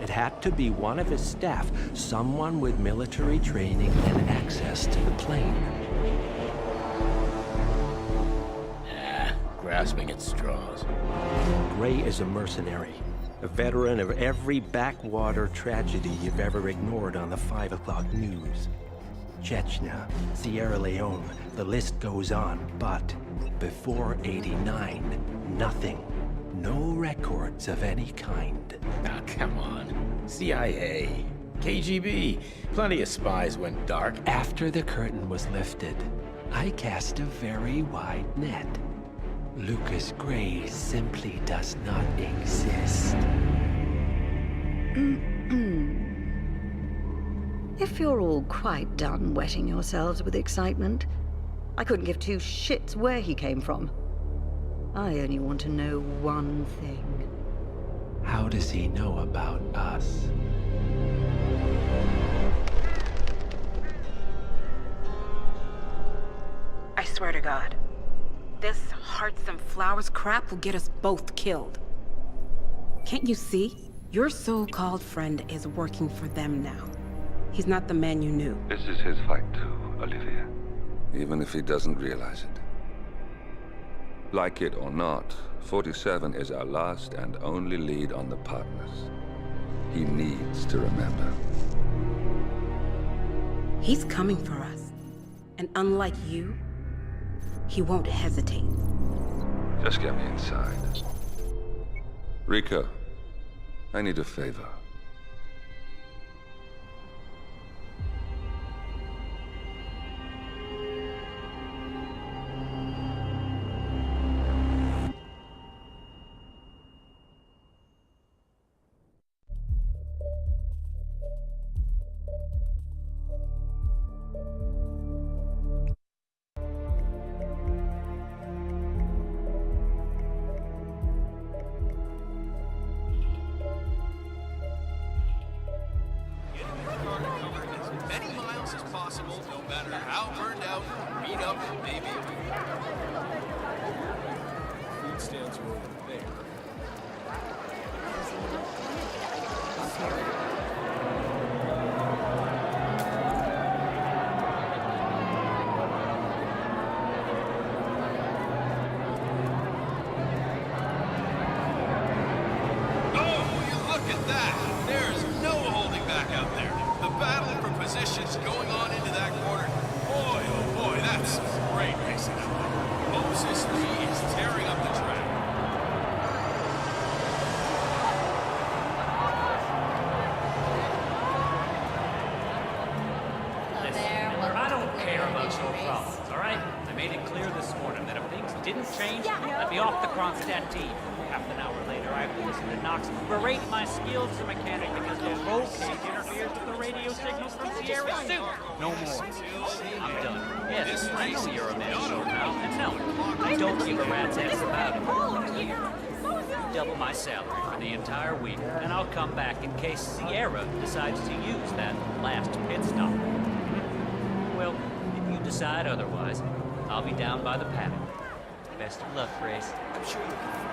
It had to be one of his staff, someone with military training and access to the plane. Grasping at straws. Gray is a mercenary, a veteran of every backwater tragedy you've ever ignored on the 5 o'clock news. Chechnya, Sierra Leone, the list goes on, but before '89, nothing. No records of any kind. Ah, come on. CIA, KGB, plenty of spies went dark. After the curtain was lifted, I cast a very wide net. Lucas Gray simply does not exist. If you're all quite done wetting yourselves with excitement, I couldn't give two shits where he came from. I only want to know one thing. How does he know about us? I swear to God, this hearts and flowers crap will get us both killed. Can't you see? Your so-called friend is working for them now. He's not the man you knew. This is his fight too, Olivia. Even if he doesn't realize it. Like it or not, 47 is our last and only lead on the partners. He needs to remember. He's coming for us. And unlike you, he won't hesitate. Just get me inside. Rico, I need a favor. Berate my skills as a mechanic because the roll cage interferes with the radio signals from Sierra's suit. No more. I'm done. Yes, I know you're a man now, and no, I don't give a rat's ass about it. Double my salary for the entire week, and I'll come back in case Sierra decides to use that last pit stop. Well, if you decide otherwise, I'll be down by the paddock. Best of luck, Grace. I'm sure you can.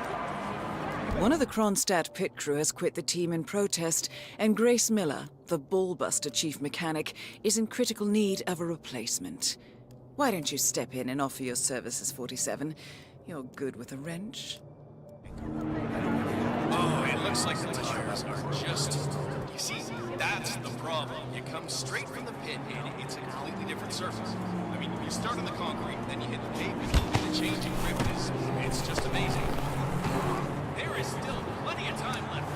One of the Kronstadt pit crew has quit the team in protest, and Grace Miller, the ballbuster chief mechanic, is in critical need of a replacement. Why don't you step in and offer your services, 47? You're good with a wrench. Oh, it looks like the tires are just... You see, that's the problem. You come straight from the pit, and it's a completely different surface. I mean, you start on the concrete, then you hit the pavement, and the change in grip it's just amazing. There is still plenty of time left.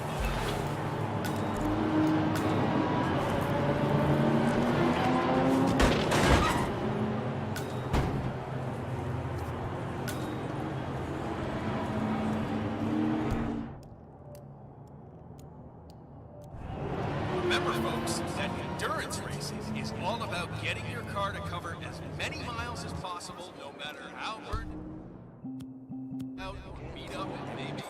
Remember, folks, that endurance racing all about getting your car to cover as many miles as possible, no matter how burned out or beat up it may be.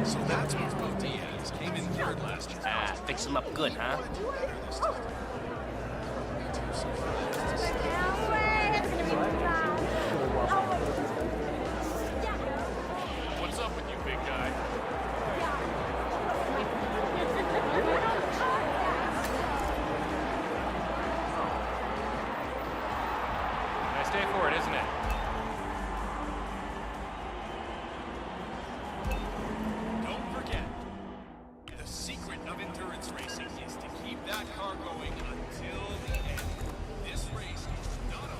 So that's where Diaz came in third last year. Ah, fix him up good, huh? What's up with you, big guy? Nice day for it, isn't it? Don't forget, the secret of endurance racing is to keep that car going until the end. This race is not over.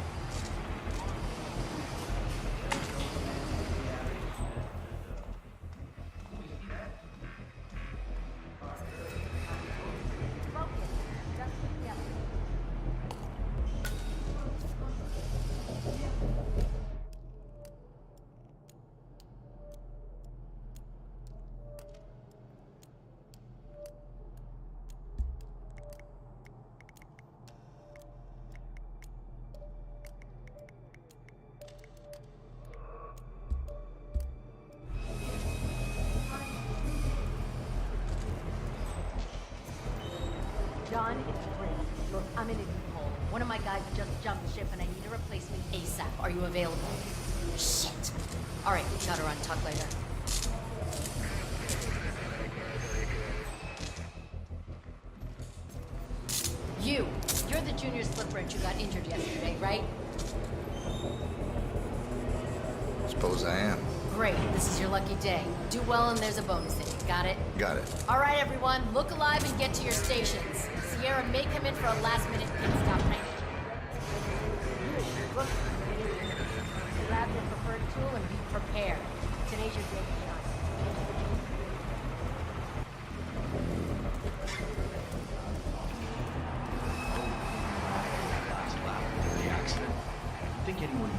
John, it's Bryn. Look, I'm in a deep hole. One of my guys just jumped ship and I need a replacement ASAP. Are you available? Shit. All right, gotta run. Talk later. You're the junior slip wrench who got injured yesterday, right? Suppose I am. Great, this is your lucky day. Do well and there's a bonus in it. Got it? Got it. All right, everyone, look alive and get to your stations. Sierra may come in for a last-minute pit stop night. Grab your preferred tool and be prepared. Today's your day, John. Last lap of the accident. Think anyone,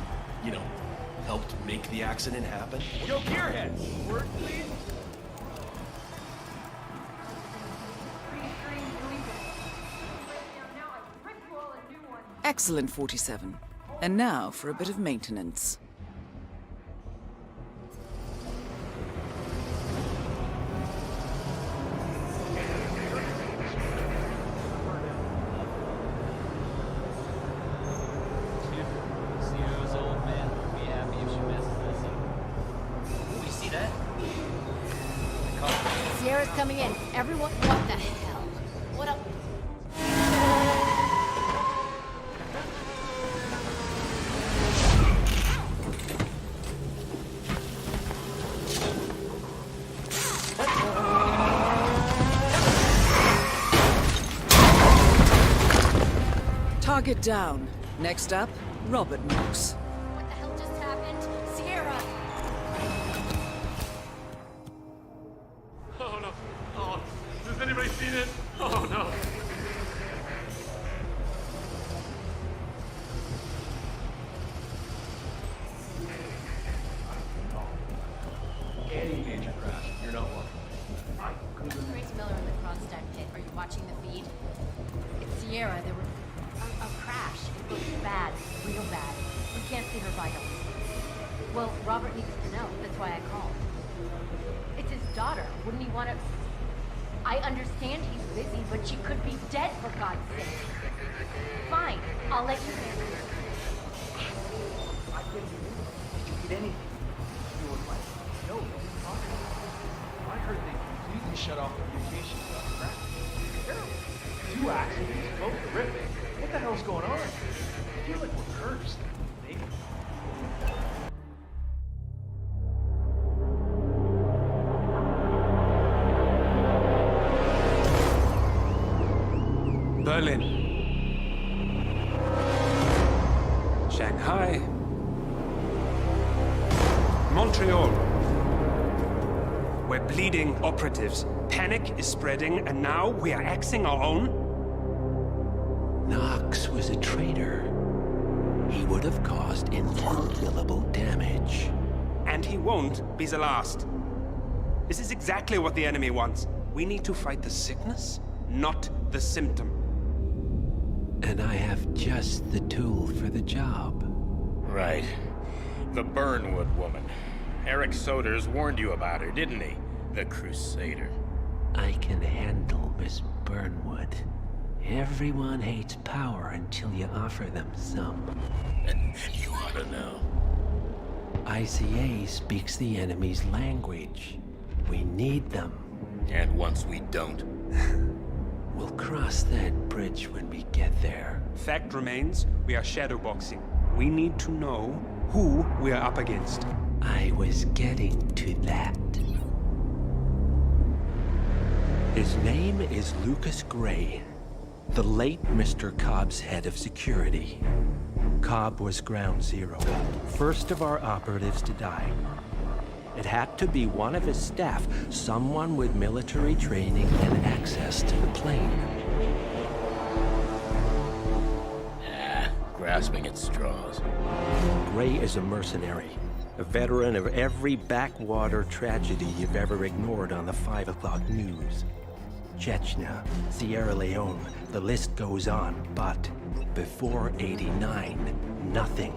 helped make the accident happen? Yo, gearhead! Word, please? Excellent, 47. And now for a bit of maintenance. Sierra's old man would be happy if she messes this up. Ooh, you see that? Sierra's coming in. Everyone, what the hell? What up? Target down. Next up, Robert Knox. What the hell just happened? Sierra! Oh no. Oh, has anybody seen it? Oh no. Any major crash, you're not welcome. Grace Miller in the Kronstadt pit. Are you watching the feed? It's Sierra. There were a crash. It looks bad. Real bad. We can't see her vitals. Well, Robert needs to know. That's why I called. It's his daughter. Wouldn't he want to... I understand he's busy, but she could be dead, for God's sake. Fine. I'll let you handle it. I couldn't believe it. Did you get anything? You were like, no, I heard they completely shut off communication about the crash. Terrible. 2 accidents, both horrific. What the hell's going on? I feel like we're cursed. Maybe. Berlin. Shanghai. Montreal. We're bleeding operatives. Panic is spreading, and now we are axing our own? Knox was a traitor. He would have caused incalculable damage. And he won't be the last. This is exactly what the enemy wants. We need to fight the sickness, not the symptom. And I have just the tool for the job. Right. The Burnwood woman. Eric Soders warned you about her, didn't he? The Crusader. I can handle Miss Burnwood. Everyone hates power until you offer them some. And you ought to know. ICA speaks the enemy's language. We need them. And once we don't? We'll cross that bridge when we get there. Fact remains, we are shadowboxing. We need to know who we are up against. I was getting to that. His name is Lucas Gray, the late Mr. Cobb's head of security. Cobb was ground zero, first of our operatives to die. It had to be one of his staff, someone with military training and access to the plane. Grasping at straws. Gray is a mercenary, a veteran of every backwater tragedy you've ever ignored on the 5 o'clock news. Chechnya, Sierra Leone, the list goes on, but before '89, nothing.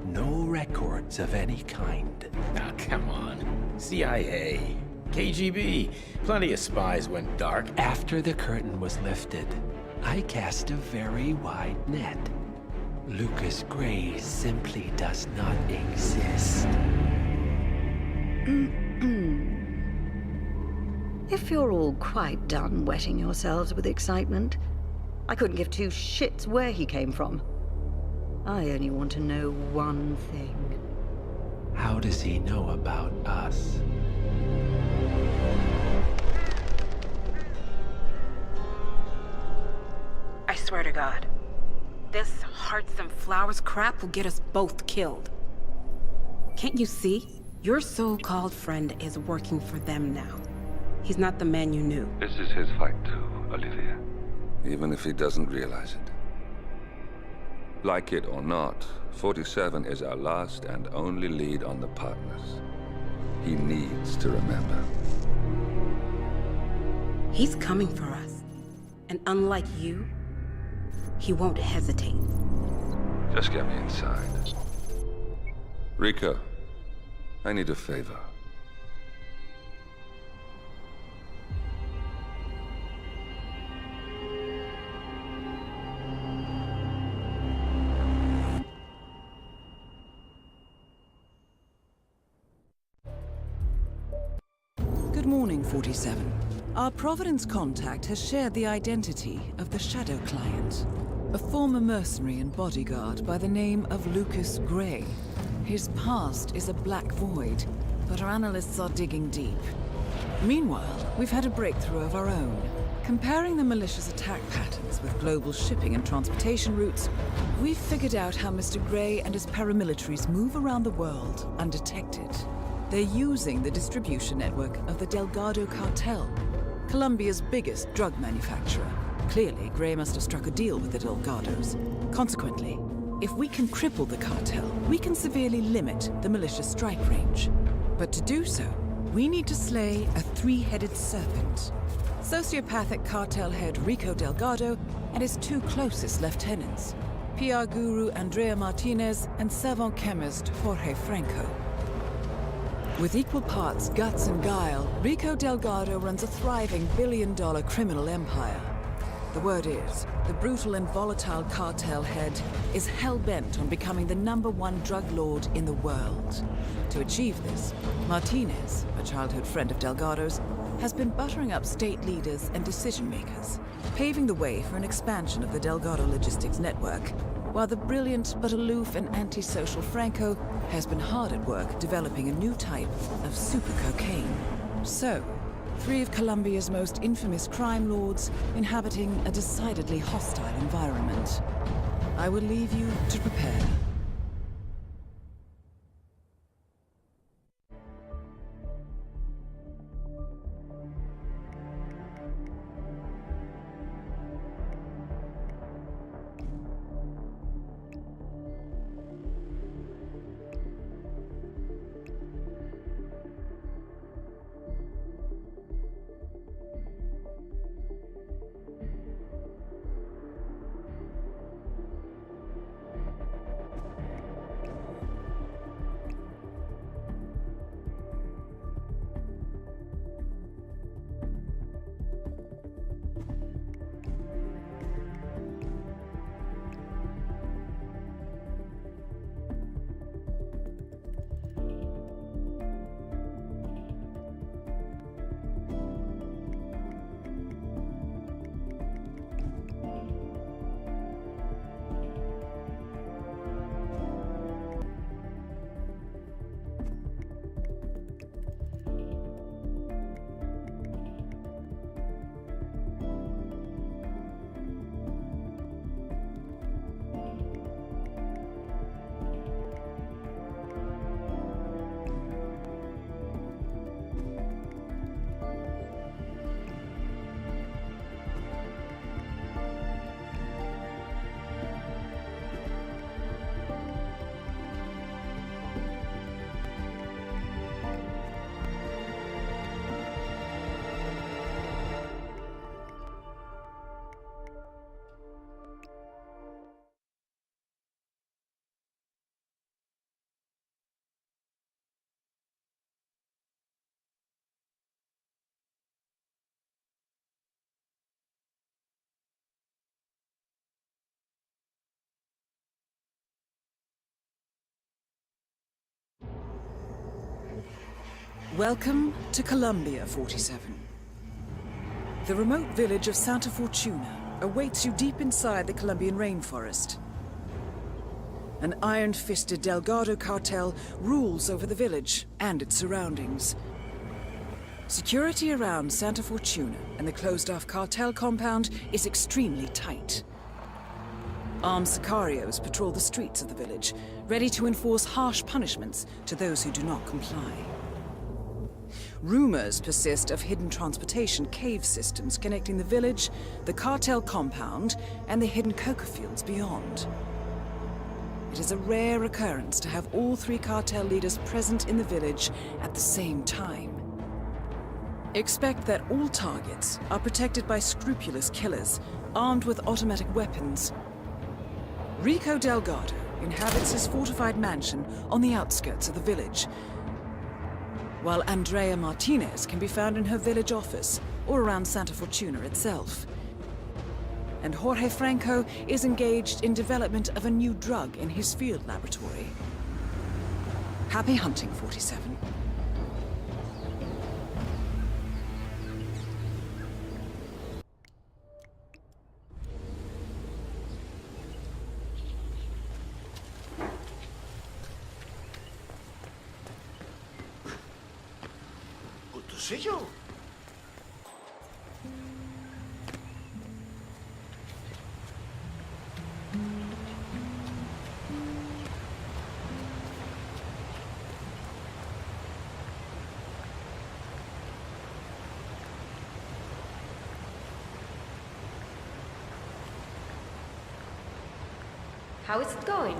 No records of any kind. Now, come on. CIA, KGB, plenty of spies went dark. After the curtain was lifted, I cast a very wide net. Lucas Gray simply does not exist. If you're all quite done wetting yourselves with excitement, I couldn't give two shits where he came from. I only want to know one thing. How does he know about us? I swear to God, this hearts and flowers crap will get us both killed. Can't you see? Your so-called friend is working for them now. He's not the man you knew. This is his fight too, Olivia. Even if he doesn't realize it. Like it or not, 47 is our last and only lead on the partners. He needs to remember. He's coming for us. And unlike you, he won't hesitate. Just get me inside. Rico, I need a favor. Good morning, 47. Our Providence contact has shared the identity of the Shadow Client, a former mercenary and bodyguard by the name of Lucas Gray. His past is a black void, but our analysts are digging deep. Meanwhile, we've had a breakthrough of our own. Comparing the malicious attack patterns with global shipping and transportation routes, we've figured out how Mr. Gray and his paramilitaries move around the world undetected. They're using the distribution network of the Delgado cartel, Colombia's biggest drug manufacturer. Clearly, Gray must have struck a deal with the Delgados. Consequently, if we can cripple the cartel, we can severely limit the malicious strike range. But to do so, we need to slay a three-headed serpent. Sociopathic cartel head Rico Delgado and his two closest lieutenants, PR guru Andrea Martinez and savant chemist Jorge Franco. With equal parts guts and guile, Rico Delgado runs a thriving billion-dollar criminal empire. The word is, the brutal and volatile cartel head is hell-bent on becoming the #1 drug lord in the world. To achieve this, Martinez, a childhood friend of Delgado's, has been buttering up state leaders and decision-makers, paving the way for an expansion of the Delgado logistics network, while the brilliant but aloof and antisocial Franco has been hard at work developing a new type of super cocaine. So, three of Colombia's most infamous crime lords inhabiting a decidedly hostile environment. I will leave you to prepare. Welcome to Columbia, 47. The remote village of Santa Fortuna awaits you deep inside the Colombian rainforest. An iron-fisted Delgado cartel rules over the village and its surroundings. Security around Santa Fortuna and the closed-off cartel compound is extremely tight. Armed sicarios patrol the streets of the village, ready to enforce harsh punishments to those who do not comply. Rumors persist of hidden transportation cave systems connecting the village, the cartel compound, and the hidden coca fields beyond. It is a rare occurrence to have all three cartel leaders present in the village at the same time. Expect that all targets are protected by scrupulous killers, armed with automatic weapons. Rico Delgado inhabits his fortified mansion on the outskirts of the village, while Andrea Martinez can be found in her village office or around Santa Fortuna itself. And Jorge Franco is engaged in development of a new drug in his field laboratory. Happy hunting, 47. Good to see you. How is it going?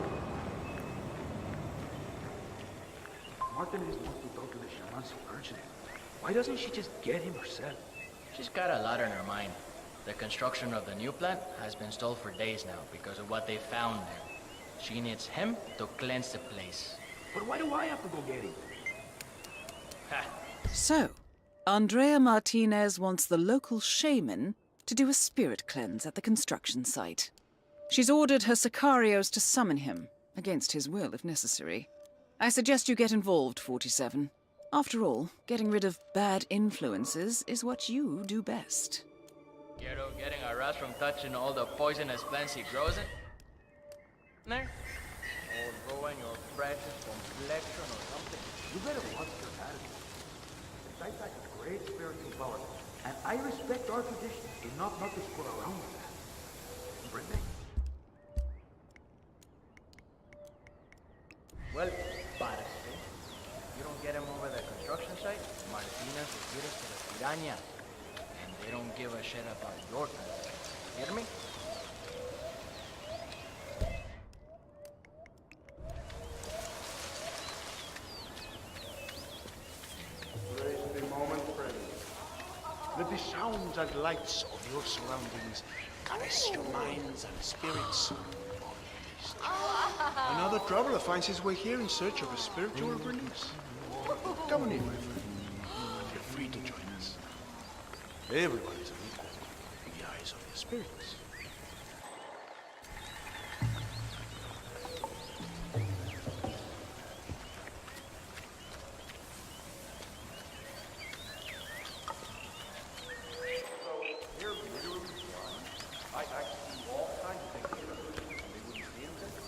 Martinez wants to talk to the shaman so urgently. Why doesn't she just get him herself? She's got a lot on her mind. The construction of the new plant has been stalled for days now because of what they found there. She needs him to cleanse the place. But why do I have to go get him? So, Andrea Martinez wants the local shaman to do a spirit cleanse at the construction site. She's ordered her sicarios to summon him, against his will if necessary. I suggest you get involved, 47. After all, getting rid of bad influences is what you do best. Quiero getting a rust from touching all the poisonous plants he grows in there? Or ruin your precious complexion or something? You better watch your attitude. The site has great spiritual power, and I respect our tradition enough not to screw around with that. Bring me. Well, parece. You don't get him over the construction site, Martinez will get us to the piranha. And they don't give a shit about your country. Hear me? Praise the moment, friends. Let the sounds and lights of your surroundings caress your minds and spirits. Another traveler finds his way here in search of a spiritual release. Come on in, my friend. Feel free to join us. Everyone is an equal in the eyes of the spirits.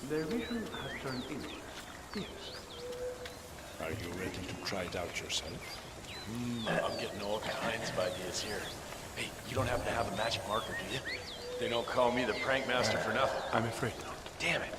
Their vision has turned inward. Yes. Are you ready to try it out yourself? I'm getting all kinds of ideas here. Hey, you don't happen to have a magic marker, do you? They don't call me the prank master for nothing. I'm afraid not. Damn it.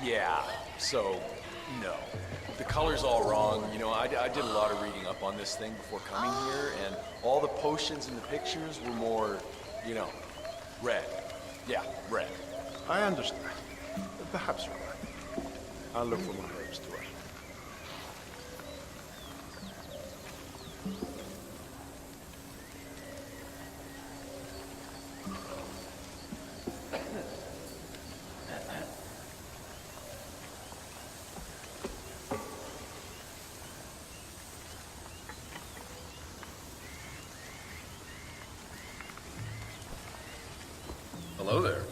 Yeah, so, no. The color's all wrong. You know, I did a lot of reading up on this thing before coming here, and all the potions in the pictures were more, you know, red. Yeah, red. I understand. Perhaps you're right. I'll look for my herbs to it. Hello there.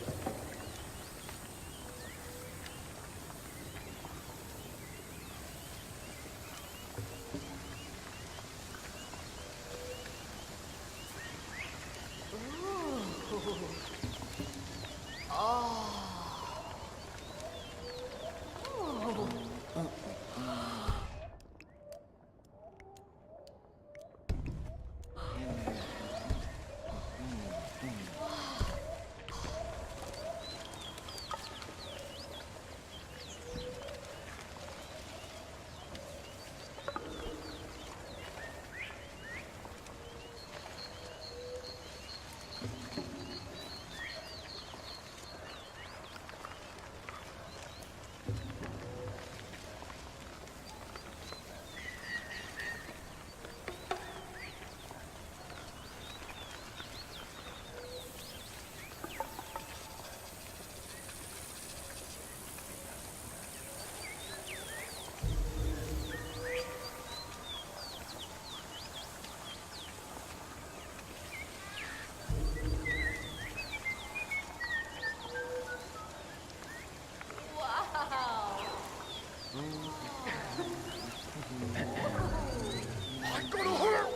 I'm gonna hurt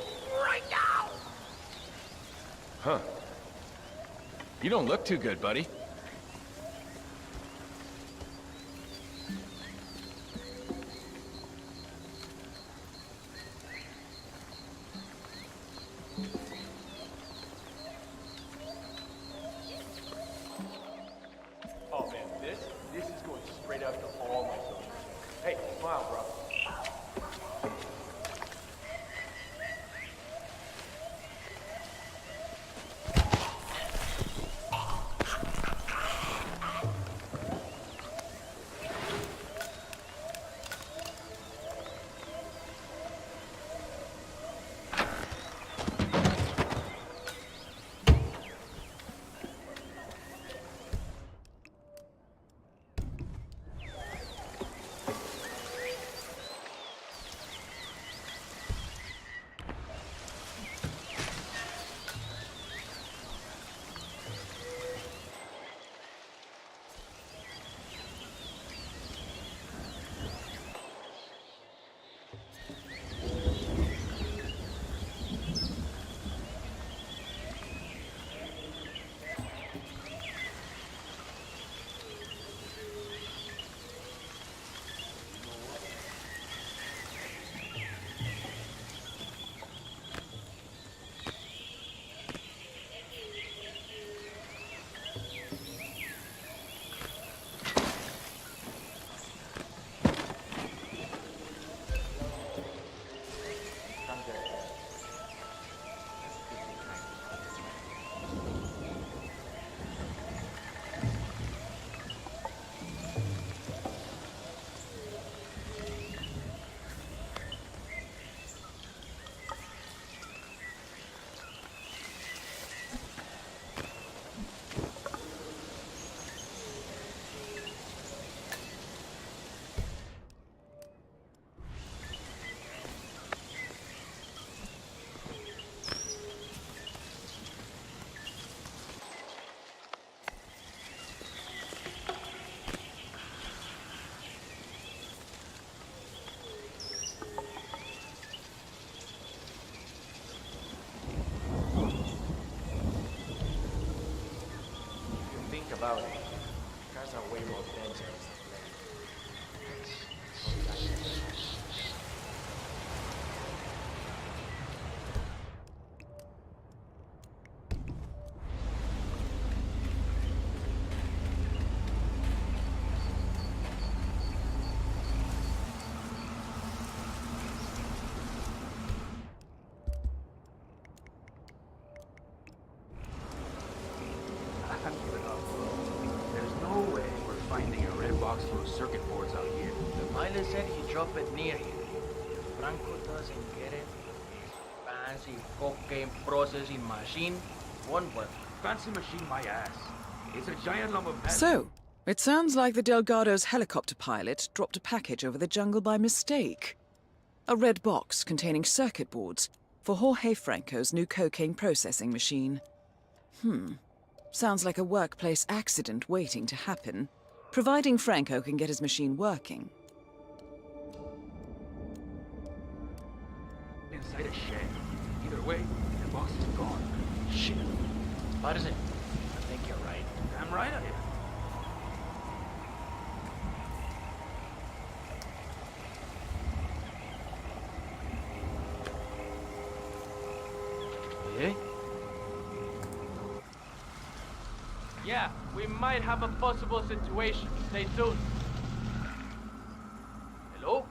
right now! Huh. You don't look too good, buddy. Oh man, this is going straight up to all my socials. Hey, smile, bro. About it. Cars are way more dangerous There's no way we're finding a red box full of circuit boards out here. The pilot said he dropped it near here. If Franco doesn't get it, his fancy cocaine processing machine won't work. Fancy machine my ass. It's a giant lump of... So, it sounds like the Delgado's helicopter pilot dropped a package over the jungle by mistake. A red box containing circuit boards for Jorge Franco's new cocaine processing machine. Sounds like a workplace accident waiting to happen, providing Franco can get his machine working. Inside a shed. Either way, the box is gone. Shit. What is it? I think you're right. I'm right on it. Yeah? Yeah, we might have a possible situation. Stay tuned. Hello?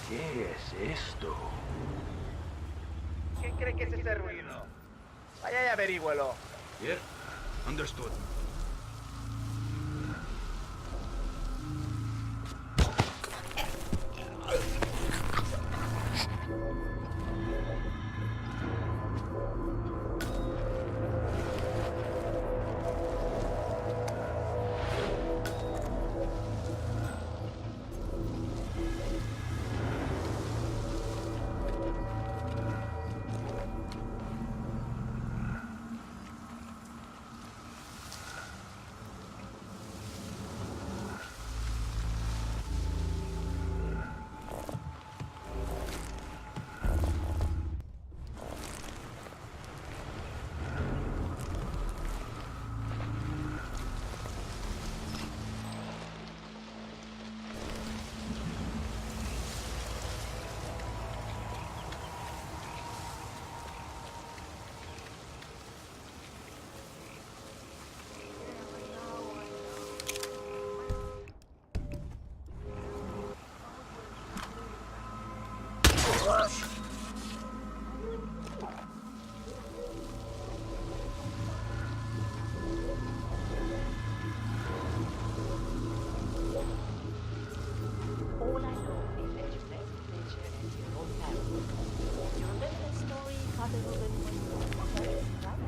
¿Qué es esto? ¿Qué cree que es ese ruido? Vaya y averígüelo. Yeah, understood. All I know is that you met Fletcher and your old family. You remember that story Carter Rubin was right?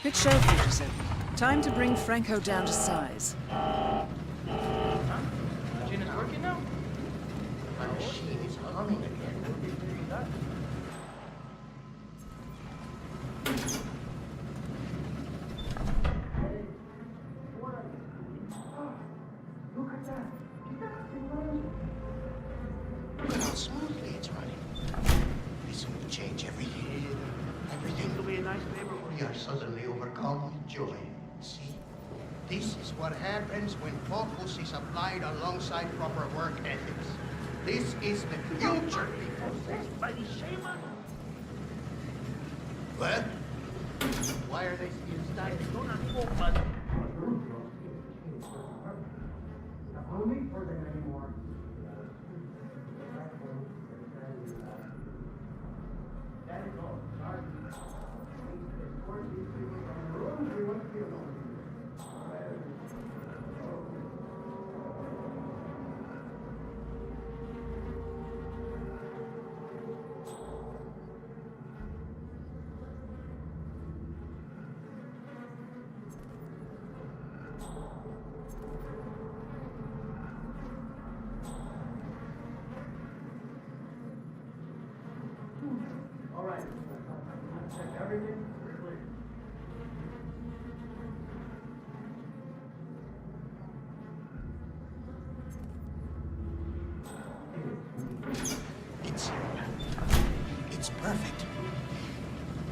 Good show, 47. Time to bring Franco down to size. Machine is working now? My machine is humming again. Look at that. Look at how smoothly it's running. This will change everything. Everything. It'll be a nice neighborhood. We are suddenly overcome with joy. See? This is what happens when focus is applied alongside proper work ethics. This is the future. Possessed by the shaman? What? Why are they still starting? Don't know, but... No need for them anymore. That is all. Sorry.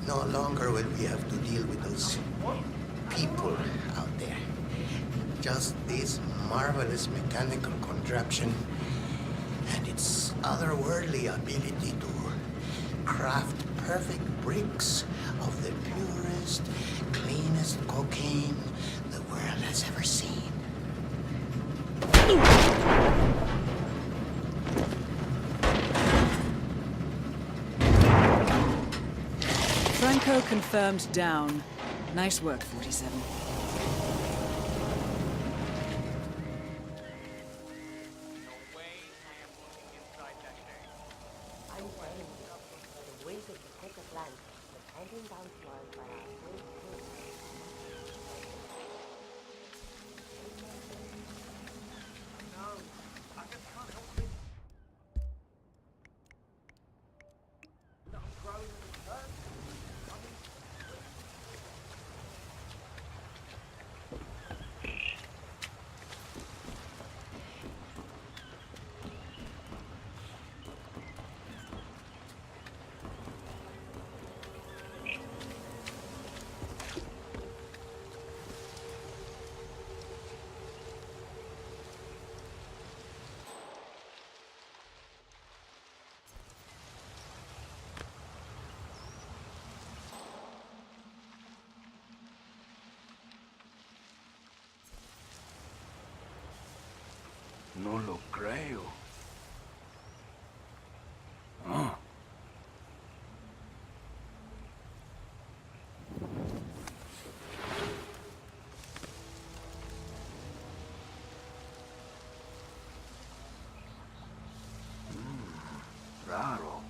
No longer will we have to deal with those people out there. Just this marvelous mechanical contraption and its otherworldly ability to craft perfect bricks of the purest, cleanest cocaine the world has ever seen. Franco confirmed down. Nice work, 47. I'm saying, the way that you take a glance was handing down to us by our first king. No, I just can't help it. That I'm growing as a person. I mean, No lo creo. Ah. Raro.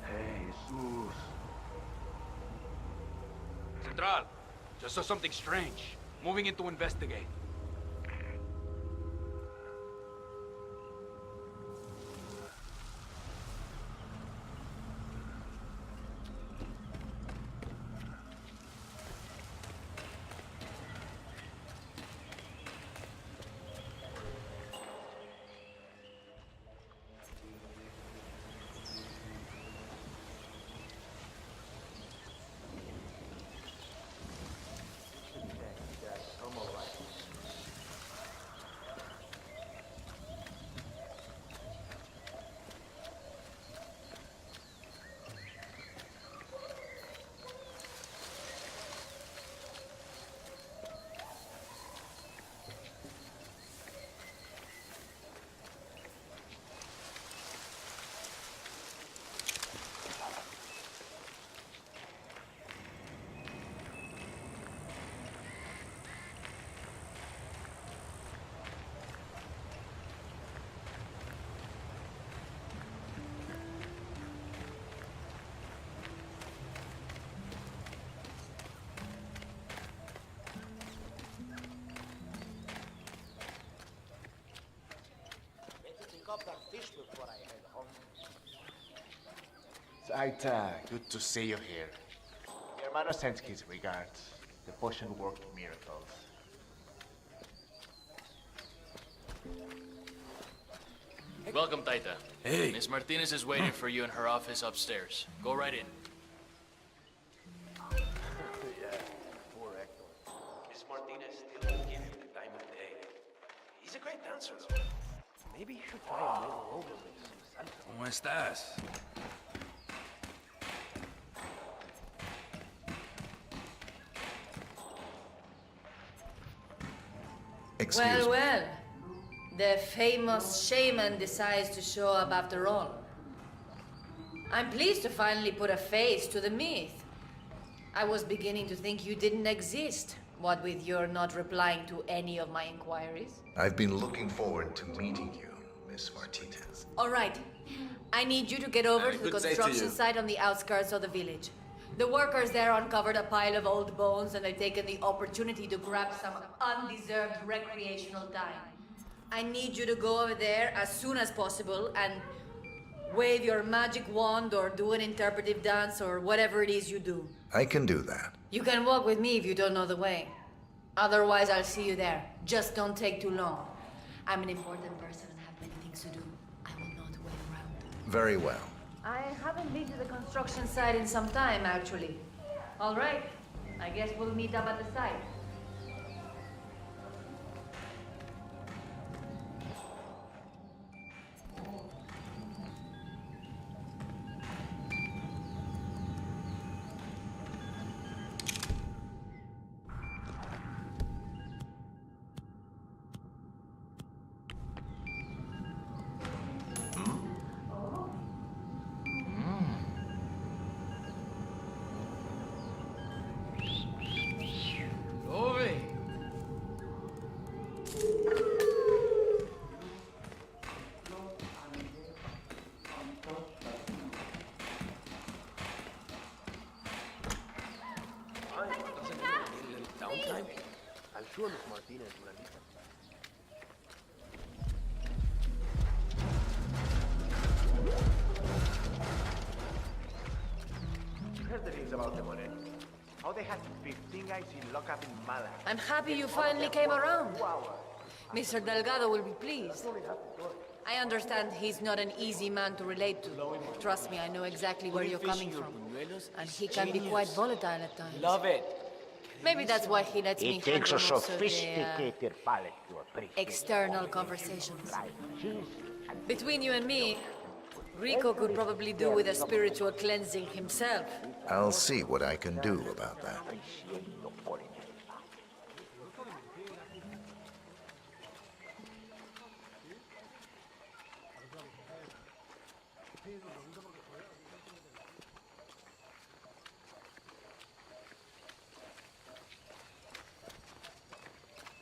Jesus. Central, just saw something strange. Moving in to investigate. fish before I head home. Zaita, good to see you here. The hermano sends his regards. The potion worked miracles. Welcome, Taita. Hey. Miss Martinez is waiting for you in her office upstairs. Go right in. Yeah, poor Hector. Miss Martinez still won't give him the time of day. He's a great dancer, though. Maybe you should try a little over with Susana. ¿Cómo estás? Well, well. The famous shaman decides to show up after all. I'm pleased to finally put a face to the myth. I was beginning to think you didn't exist, what with your not replying to any of my inquiries. I've been looking forward to meeting you, Miss Martinez. All right. I need you to get over to the Good day to construction you. site on the outskirts of the village. The workers there uncovered a pile of old bones and they've taken the opportunity to grab some undeserved recreational time. I need you to go over there as soon as possible and wave your magic wand or do an interpretive dance or whatever it is you do. I can do that. You can walk with me if you don't know the way. Otherwise, I'll see you there. Just don't take too long. I'm an important person and have many things to do. I will not wait around. Very well. I haven't been to the construction site in some time, actually. All right. I guess we'll meet up at the site. I'm sure Miss Martinez will at least. Here's the things about the Moreno. How they had 15 guys in lockup in Malaga. I'm happy you finally came around. Mr. Delgado will be pleased. I understand he's not an easy man to relate to. Trust me, I know exactly where you're coming from. And he can be quite volatile at times. Love it. Maybe that's why he lets me It takes a handle most of sophisticated palate to appreciate external conversations. Between you and me, Rico could probably do with a spiritual cleansing himself. I'll see what I can do about that.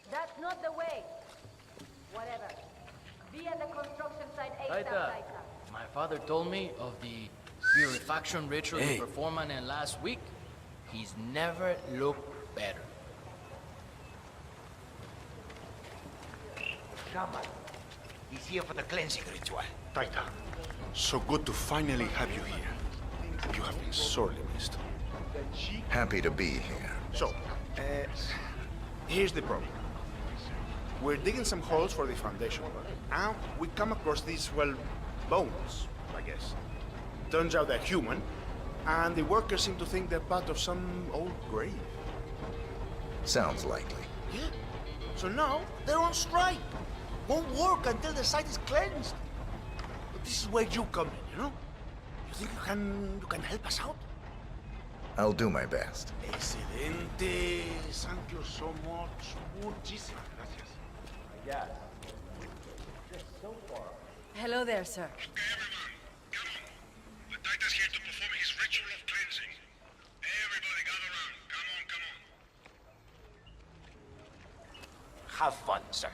That's not the way. Whatever. Be at the construction site ASAP, Taita, Taita. my father told me of the purification ritual you performed on him last week. He's never looked better. Shaman. He's here for the cleansing ritual. Taita, so good to finally have you here. You have been sorely missed. Happy to be here. So, here's the problem. We're digging some holes for the foundation work, and we come across these, well, bones, I guess. Turns out they're human, and the workers seem to think they're part of some old grave. Sounds likely. Yeah. So now they're on strike. Won't work until the site is cleansed. But this is where you come in, you know? You think you can help us out? I'll do my best. Excelente. Thank you so much. Muchísimas gracias. Yeah. Just so far. Hello there, sir. Taita's here to perform his ritual of cleansing. Everybody gather around. Come on. Have fun, sir.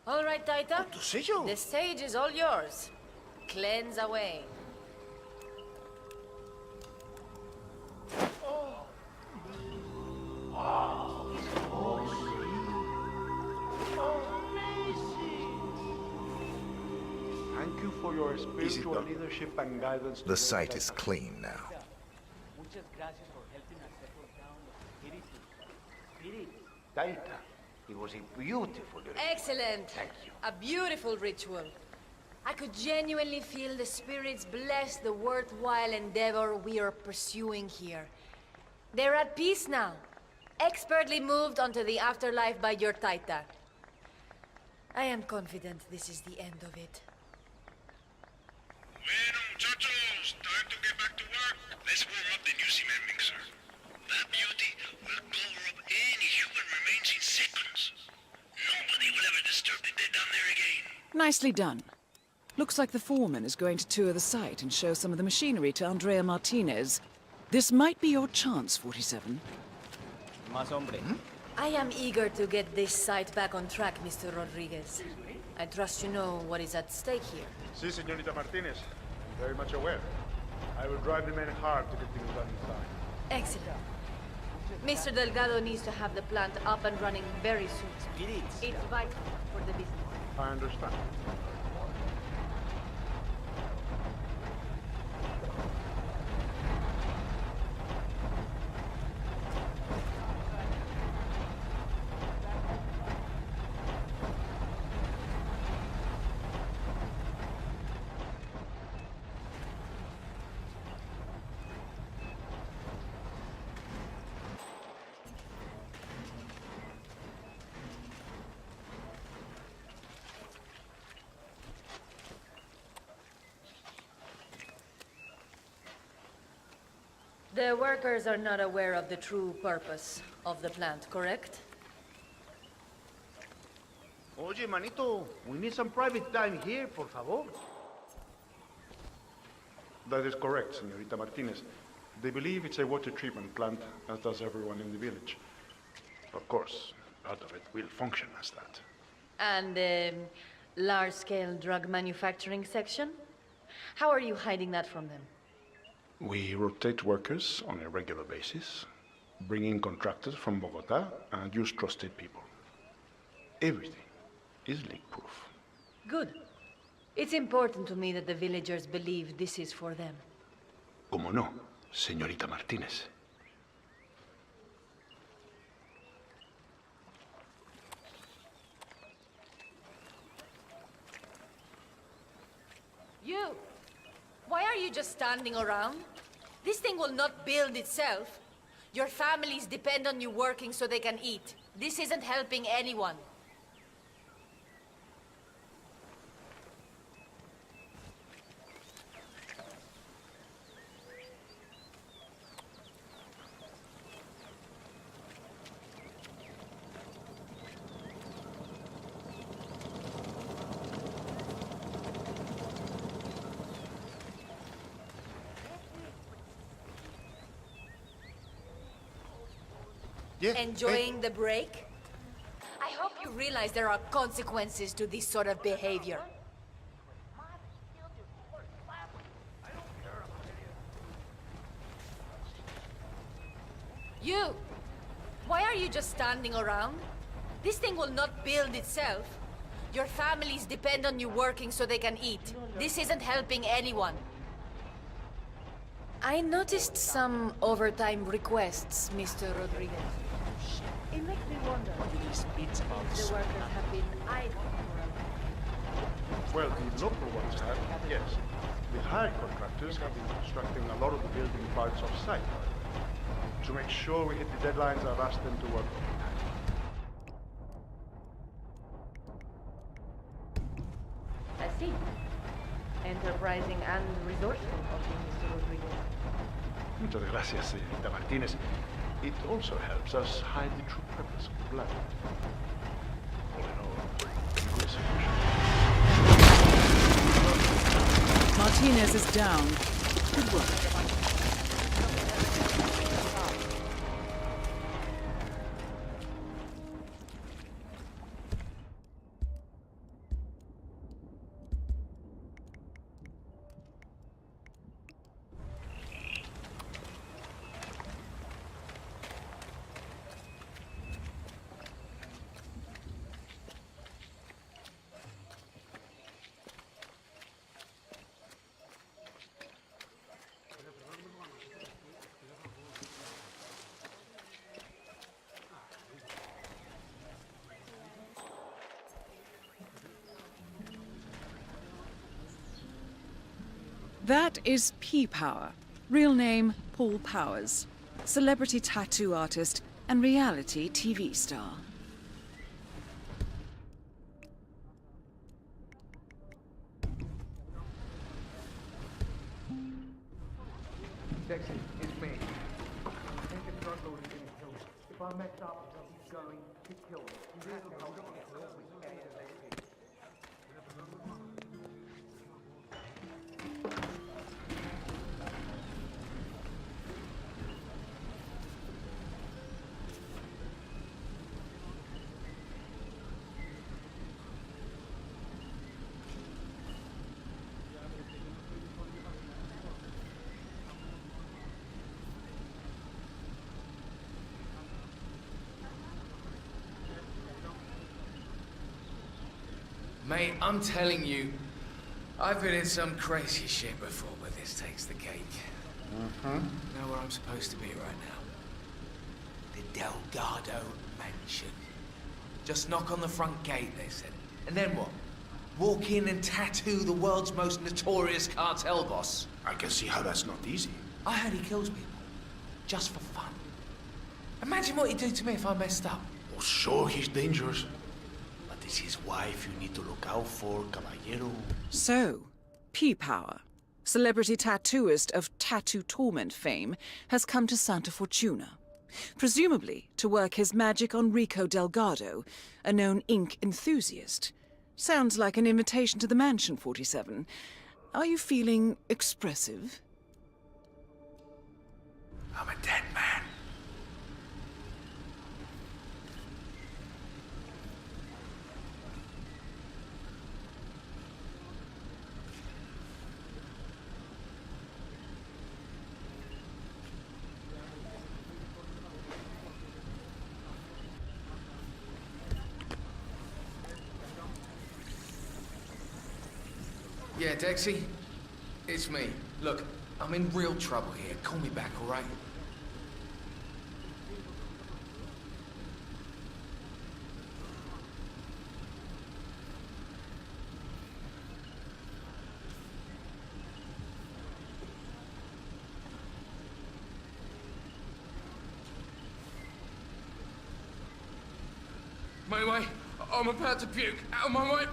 All right, Taita. Good to see you. The stage is all yours. Cleanse away. Thank you for your spiritual leadership and guidance. The site is clean now. Muchas gracias por helping us settle down the spiritus. Taita, it was a beautiful ritual. Excellent. Thank you. A beautiful ritual. I could genuinely feel the spirits bless the worthwhile endeavor we are pursuing here. They're at peace now, expertly moved onto the afterlife by your Taita. I am confident this is the end of it. Bueno, muchachos, time to get back to work. Let's warm up the new cement mixer. That beauty will cover up any human remains in seconds. Nobody will ever disturb the dead down there again. Nicely done. Looks like the foreman is going to tour the site and show some of the machinery to Andrea Martinez. This might be your chance, 47. Más hombre. I am eager to get this site back on track, Mr. Rodriguez. I trust you know what is at stake here. Si, señorita Martinez. Very much aware. I will drive the men hard to get things done inside. Excellent. Mr. Delgado needs to have the plant up and running very soon. It's vital for the business. I understand. The workers are not aware of the true purpose of the plant, correct? Oye, manito, we need some private time here, por favor. That is correct, Señorita Martinez. They believe it's a water treatment plant, as does everyone in the village. Of course, part of it will function as that. And the large-scale drug manufacturing section? How are you hiding that from them? We rotate workers on a regular basis, bring in contractors from Bogota, and use trusted people. Everything is leak-proof. Good. It's important to me that the villagers believe this is for them. Como no, Señorita Martinez. You! Why are you just standing around? This thing will not build itself. Your families depend on you working so they can eat. This isn't helping anyone. Yeah, Enjoying the break? I hope you realize there are consequences to this sort of behavior. You! Why are you just standing around? This thing will not build itself. Your families depend on you working so they can eat. This isn't helping anyone. I noticed some overtime requests, Mr. Rodriguez. It makes me wonder if the workers have been idle for a Well, the local ones have, yes. The hired contractors have been constructing a lot of the building parts off-site. To make sure we hit the deadlines, I've asked them to work overtime. I see. Enterprising and resourceful of you, Mr. Rodriguez. Muchas gracias, Señorita Martinez. It also helps us hide the true purpose of the plan. All in all, a good solution. Martinez is down. Good work. That is P-Power. Real name, Paul Powers. Celebrity tattoo artist and reality TV star. Dexter, it's me. I think the drug lord is gonna kill me. If I mess up, he's going to kill me. You really don't know Mate, I'm telling you, I've been in some crazy shit before, but this takes the cake. Mm-hmm. Know where I'm supposed to be right now? The Delgado Mansion. Just knock on the front gate, they said. And then what? Walk in and tattoo the world's most notorious cartel boss. I can see how that's not easy. I heard he kills people. Just for fun. Imagine what he'd do to me if I messed up. Oh, sure, he's dangerous. But this is wife you need to look out for, caballero. So, P-Power. celebrity tattooist of Tattoo Torment fame, has come to Santa Fortuna, presumably to work his magic on Rico Delgado, a known ink enthusiast. Sounds like an invitation to the mansion, 47. Are you feeling expressive? I'm a dead man. Yeah, Dexy? It's me. Look, I'm in real trouble here. Call me back, all right? My, I'm about to puke. Out of my way.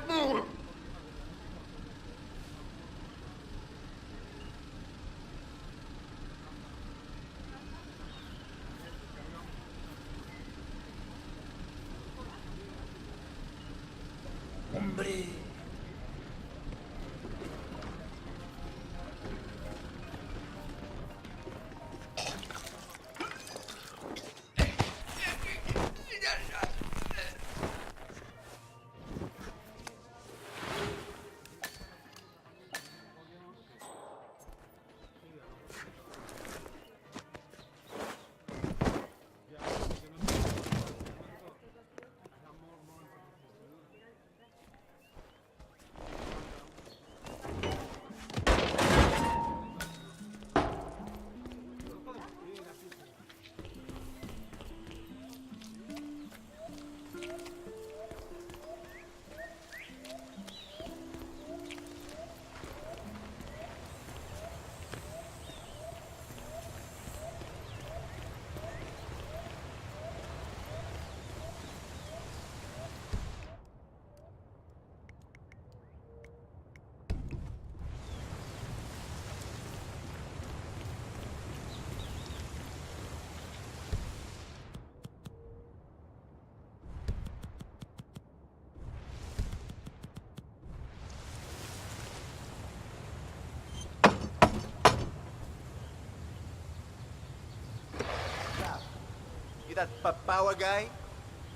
That power guy?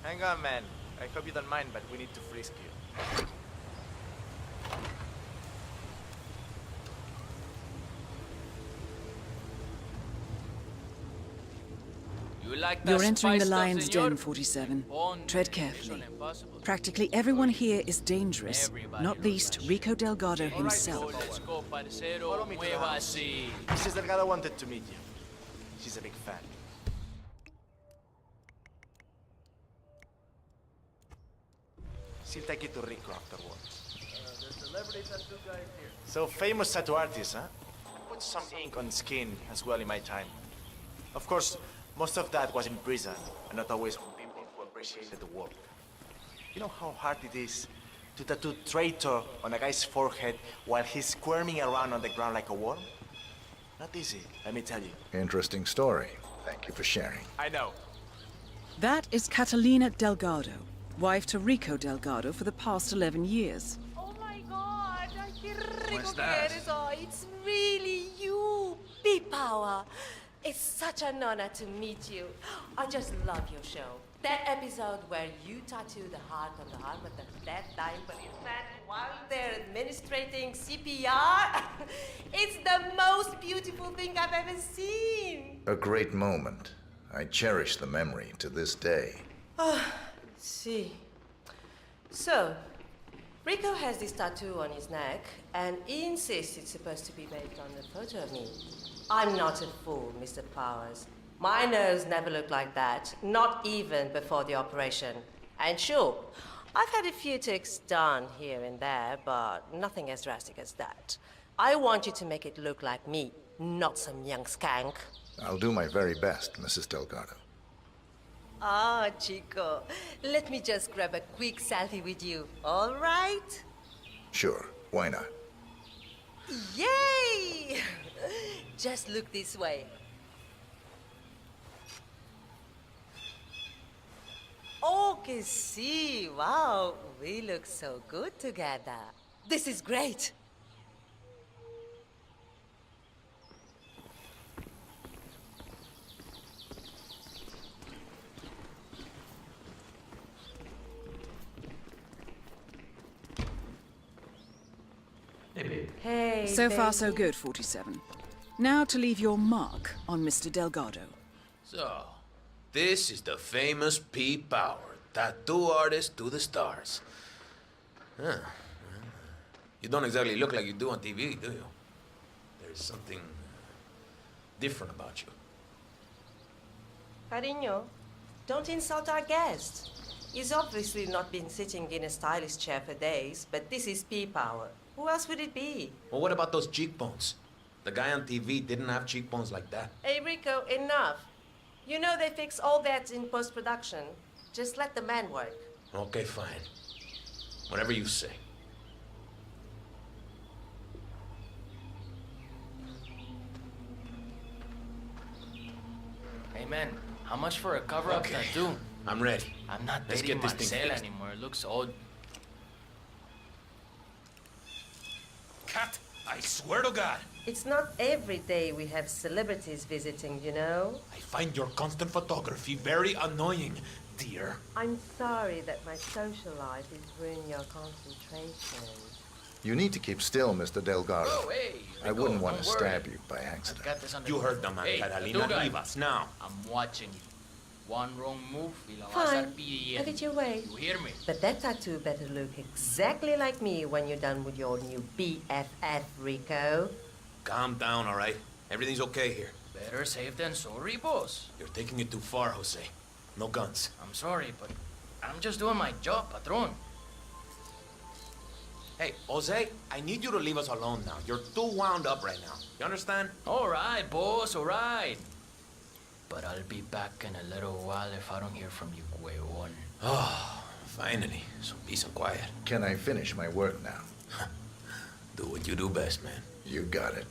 Hang on, man. I hope you don't mind, but we need to frisk you. You're entering the lion's den, 47. Tread carefully. Practically everyone here is dangerous, not least Rico Delgado himself. Follow me to the house. Mrs. Delgado wanted to meet you. She's a big fan. She'll take you to Rico afterwards. The celebrity tattoo guy here. So famous tattoo artist, huh? Put some ink on skin as well in my time. Of course, most of that was in prison, and not always from people who appreciated the work. You know how hard it is to tattoo traitor on a guy's forehead while he's squirming around on the ground like a worm? Not easy, let me tell you. Interesting story. Thank you for sharing. I know. That is Catalina Delgado, wife to Rico Delgado for the past 11 years. Oh my god, qué rico que eres hoy. It's really you, P-Power. It's such an honor to meet you. I just love your show. That episode where you tattoo the heart on the arm with the dead diaper inside while they're administrating CPR. It's the most beautiful thing I've ever seen. A great moment. I cherish the memory to this day. See. So, Rico has this tattoo on his neck, and he insists it's supposed to be based on the photo of me. I'm not a fool, Mr. Powers. My nose never looked like that, not even before the operation. And sure, I've had a few ticks done here and there, but nothing as drastic as that. I want you to make it look like me, not some young skank. I'll do my very best, Mrs. Delgado. Ah, Chico, let me just grab a quick selfie with you, all right? Sure, why not? Yay! Just look this way. Oh, que sí. Wow, we look so good together. This is great. Hey, So far, baby. so good, 47. Now to leave your mark on Mr. Delgado. So, this is the famous Pete Power, tattoo artist to the stars. Huh. You don't exactly look like you do on TV, do you? There's something different about you. Cariño, don't insult our guest. He's obviously not been sitting in a stylish chair for days, but this is P-Power. Who else would it be? Well, what about those cheekbones? The guy on TV didn't have cheekbones like that. Hey, Rico, enough. You know they fix all that in post-production. Just let the man work. Okay, fine. Whatever you say. Hey man, how much for a cover-up tattoo? I'm ready. I'm not Let's dating get this thing Marcel fixed. anymore. It looks old. Cat, I swear to God. It's not every day we have celebrities visiting, you know? I find your constant photography very annoying, dear. I'm sorry that my social life is ruining your concentration. You need to keep still, Mr. Delgado. Oh, hey, I wouldn't want to don't worry. stab you by accident. Got this under You control. heard the man, Hey, Catalina. tattoo guy. Leave us now. I'm watching you. One wrong move, y la vas a Fine, estar pidiendo. have it your way. You hear me? But that tattoo better look exactly like me when you're done with your new BFF, Rico. Calm down, all right? Everything's okay here. Better safe than sorry, boss. You're taking it too far, Jose. No guns. I'm sorry, but I'm just doing my job, patron. Hey, Jose, I need you to leave us alone now. You're too wound up right now. You understand? All right, boss, all right. But I'll be back in a little while if I don't hear from you, huevón. Oh, finally. Some peace and quiet. Can I finish my work now? Do what you do best, man. You got it.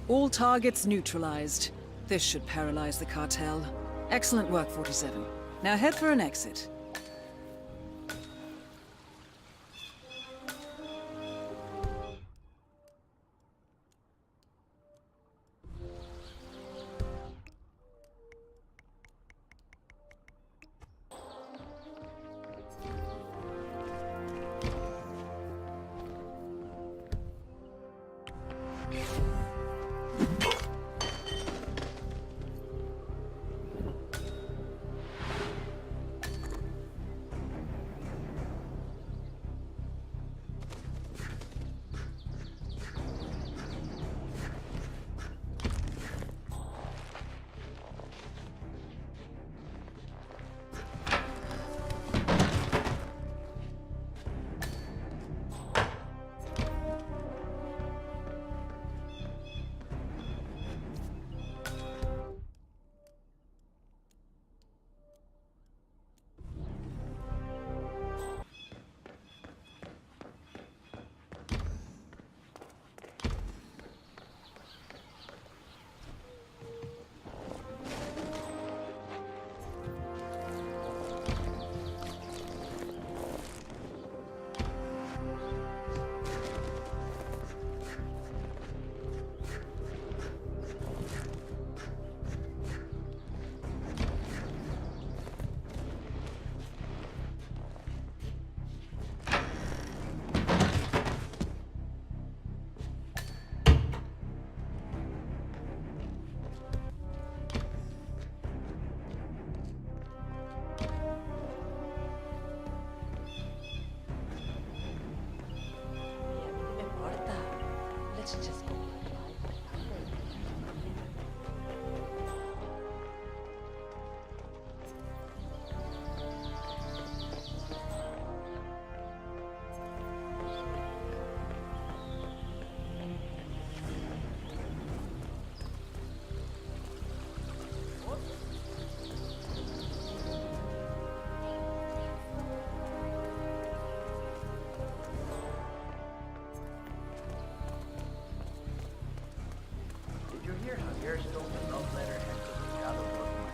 All targets neutralized. This should paralyze the cartel. Excellent work, 47. Now head for an exit. Let's just go. hear Javier stole the love letter and took the shadow work of my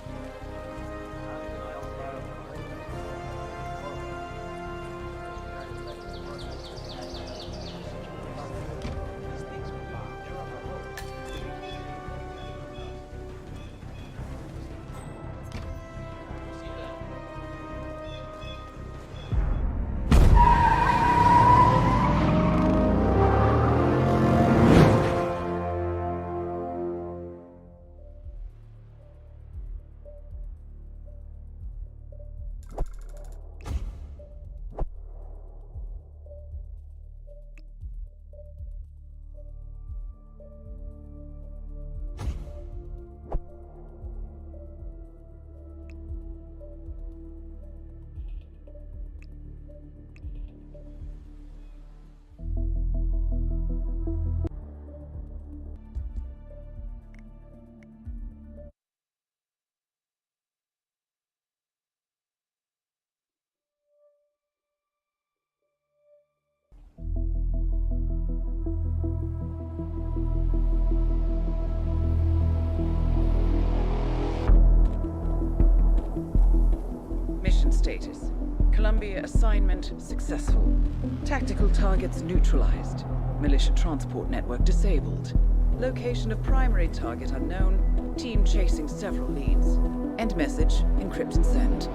Mission status. Columbia assignment successful. Tactical targets neutralized. Militia transport network disabled. Location of primary target unknown. Team chasing several leads. End message. Encrypt and send.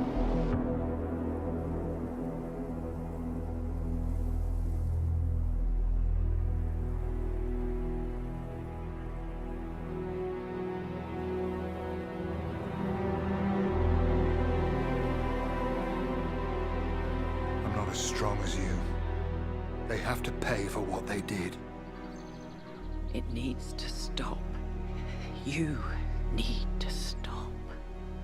I'm not as strong as you. They have to pay for what they did. It needs to stop. You need to stop.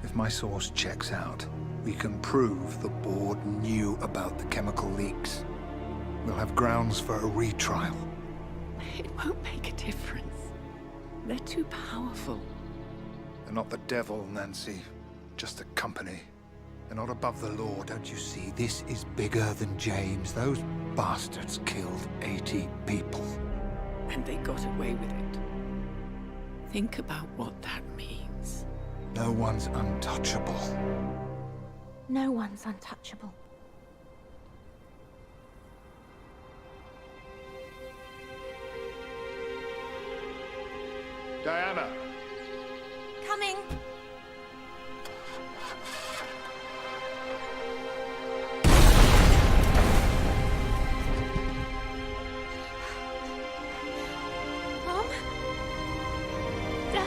If my source checks out, we can prove the board knew about the chemical leaks. We'll have grounds for a retrial. It won't make a difference. They're too powerful. They're not the devil, Nancy. Just a company. They're not above the law, don't you see? This is bigger than James. Those bastards killed 80 people. And they got away with it. Think about what that means. No one's untouchable. No one's untouchable. Diana! Coming! Mom? Dad?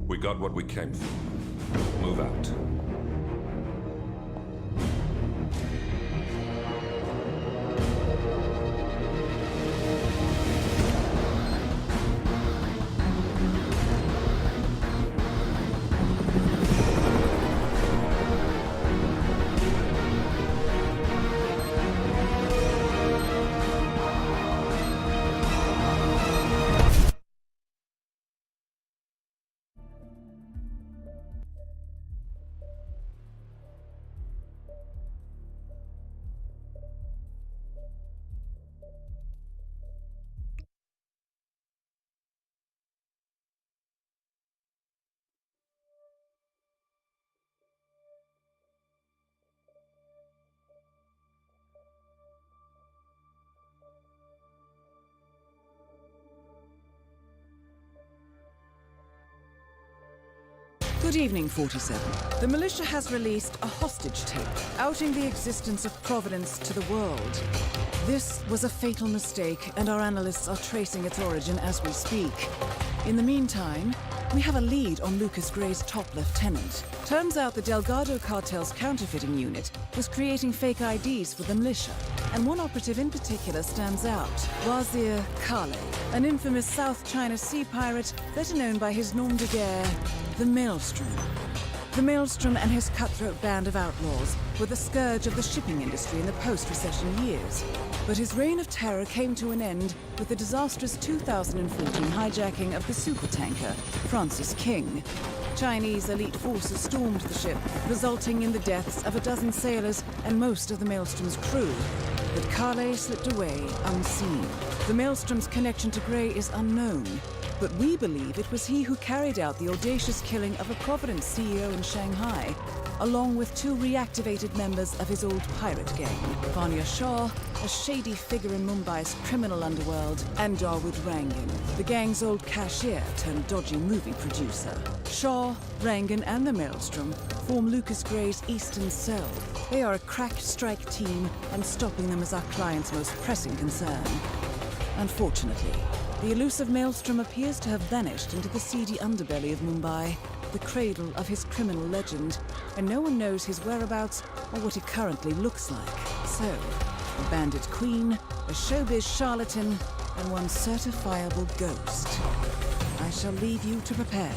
We got what we came for. Move out. Good evening, 47. The militia has released a hostage tape, outing the existence of Providence to the world. This was a fatal mistake, and our analysts are tracing its origin as we speak. In the meantime, we have a lead on Lucas Gray's top lieutenant. Turns out the Delgado cartel's counterfeiting unit was creating fake IDs for the militia, and one operative in particular stands out, Wazir Kale, an infamous South China Sea pirate better known by his nom de guerre, the Maelstrom. The Maelstrom and his cutthroat band of outlaws were the scourge of the shipping industry in the post-recession years. But his reign of terror came to an end with the disastrous 2014 hijacking of the supertanker Francis King. Chinese elite forces stormed the ship, resulting in the deaths of a dozen sailors and most of the Maelstrom's crew. But Kale slipped away unseen. The Maelstrom's connection to Gray is unknown, but we believe it was he who carried out the audacious killing of a Providence CEO in Shanghai, along with two reactivated members of his old pirate gang, Vanya Shah, a shady figure in Mumbai's criminal underworld, and Dawood Rangan, the gang's old cashier turned dodgy movie producer. Shah, Rangan, and the Maelstrom form Lucas Gray's Eastern Cell. They are a crack strike team, and stopping them is our client's most pressing concern. Unfortunately, the elusive Maelstrom appears to have vanished into the seedy underbelly of Mumbai, the cradle of his criminal legend, and no one knows his whereabouts or what he currently looks like. So, a bandit queen, a showbiz charlatan, and one certifiable ghost. I shall leave you to prepare.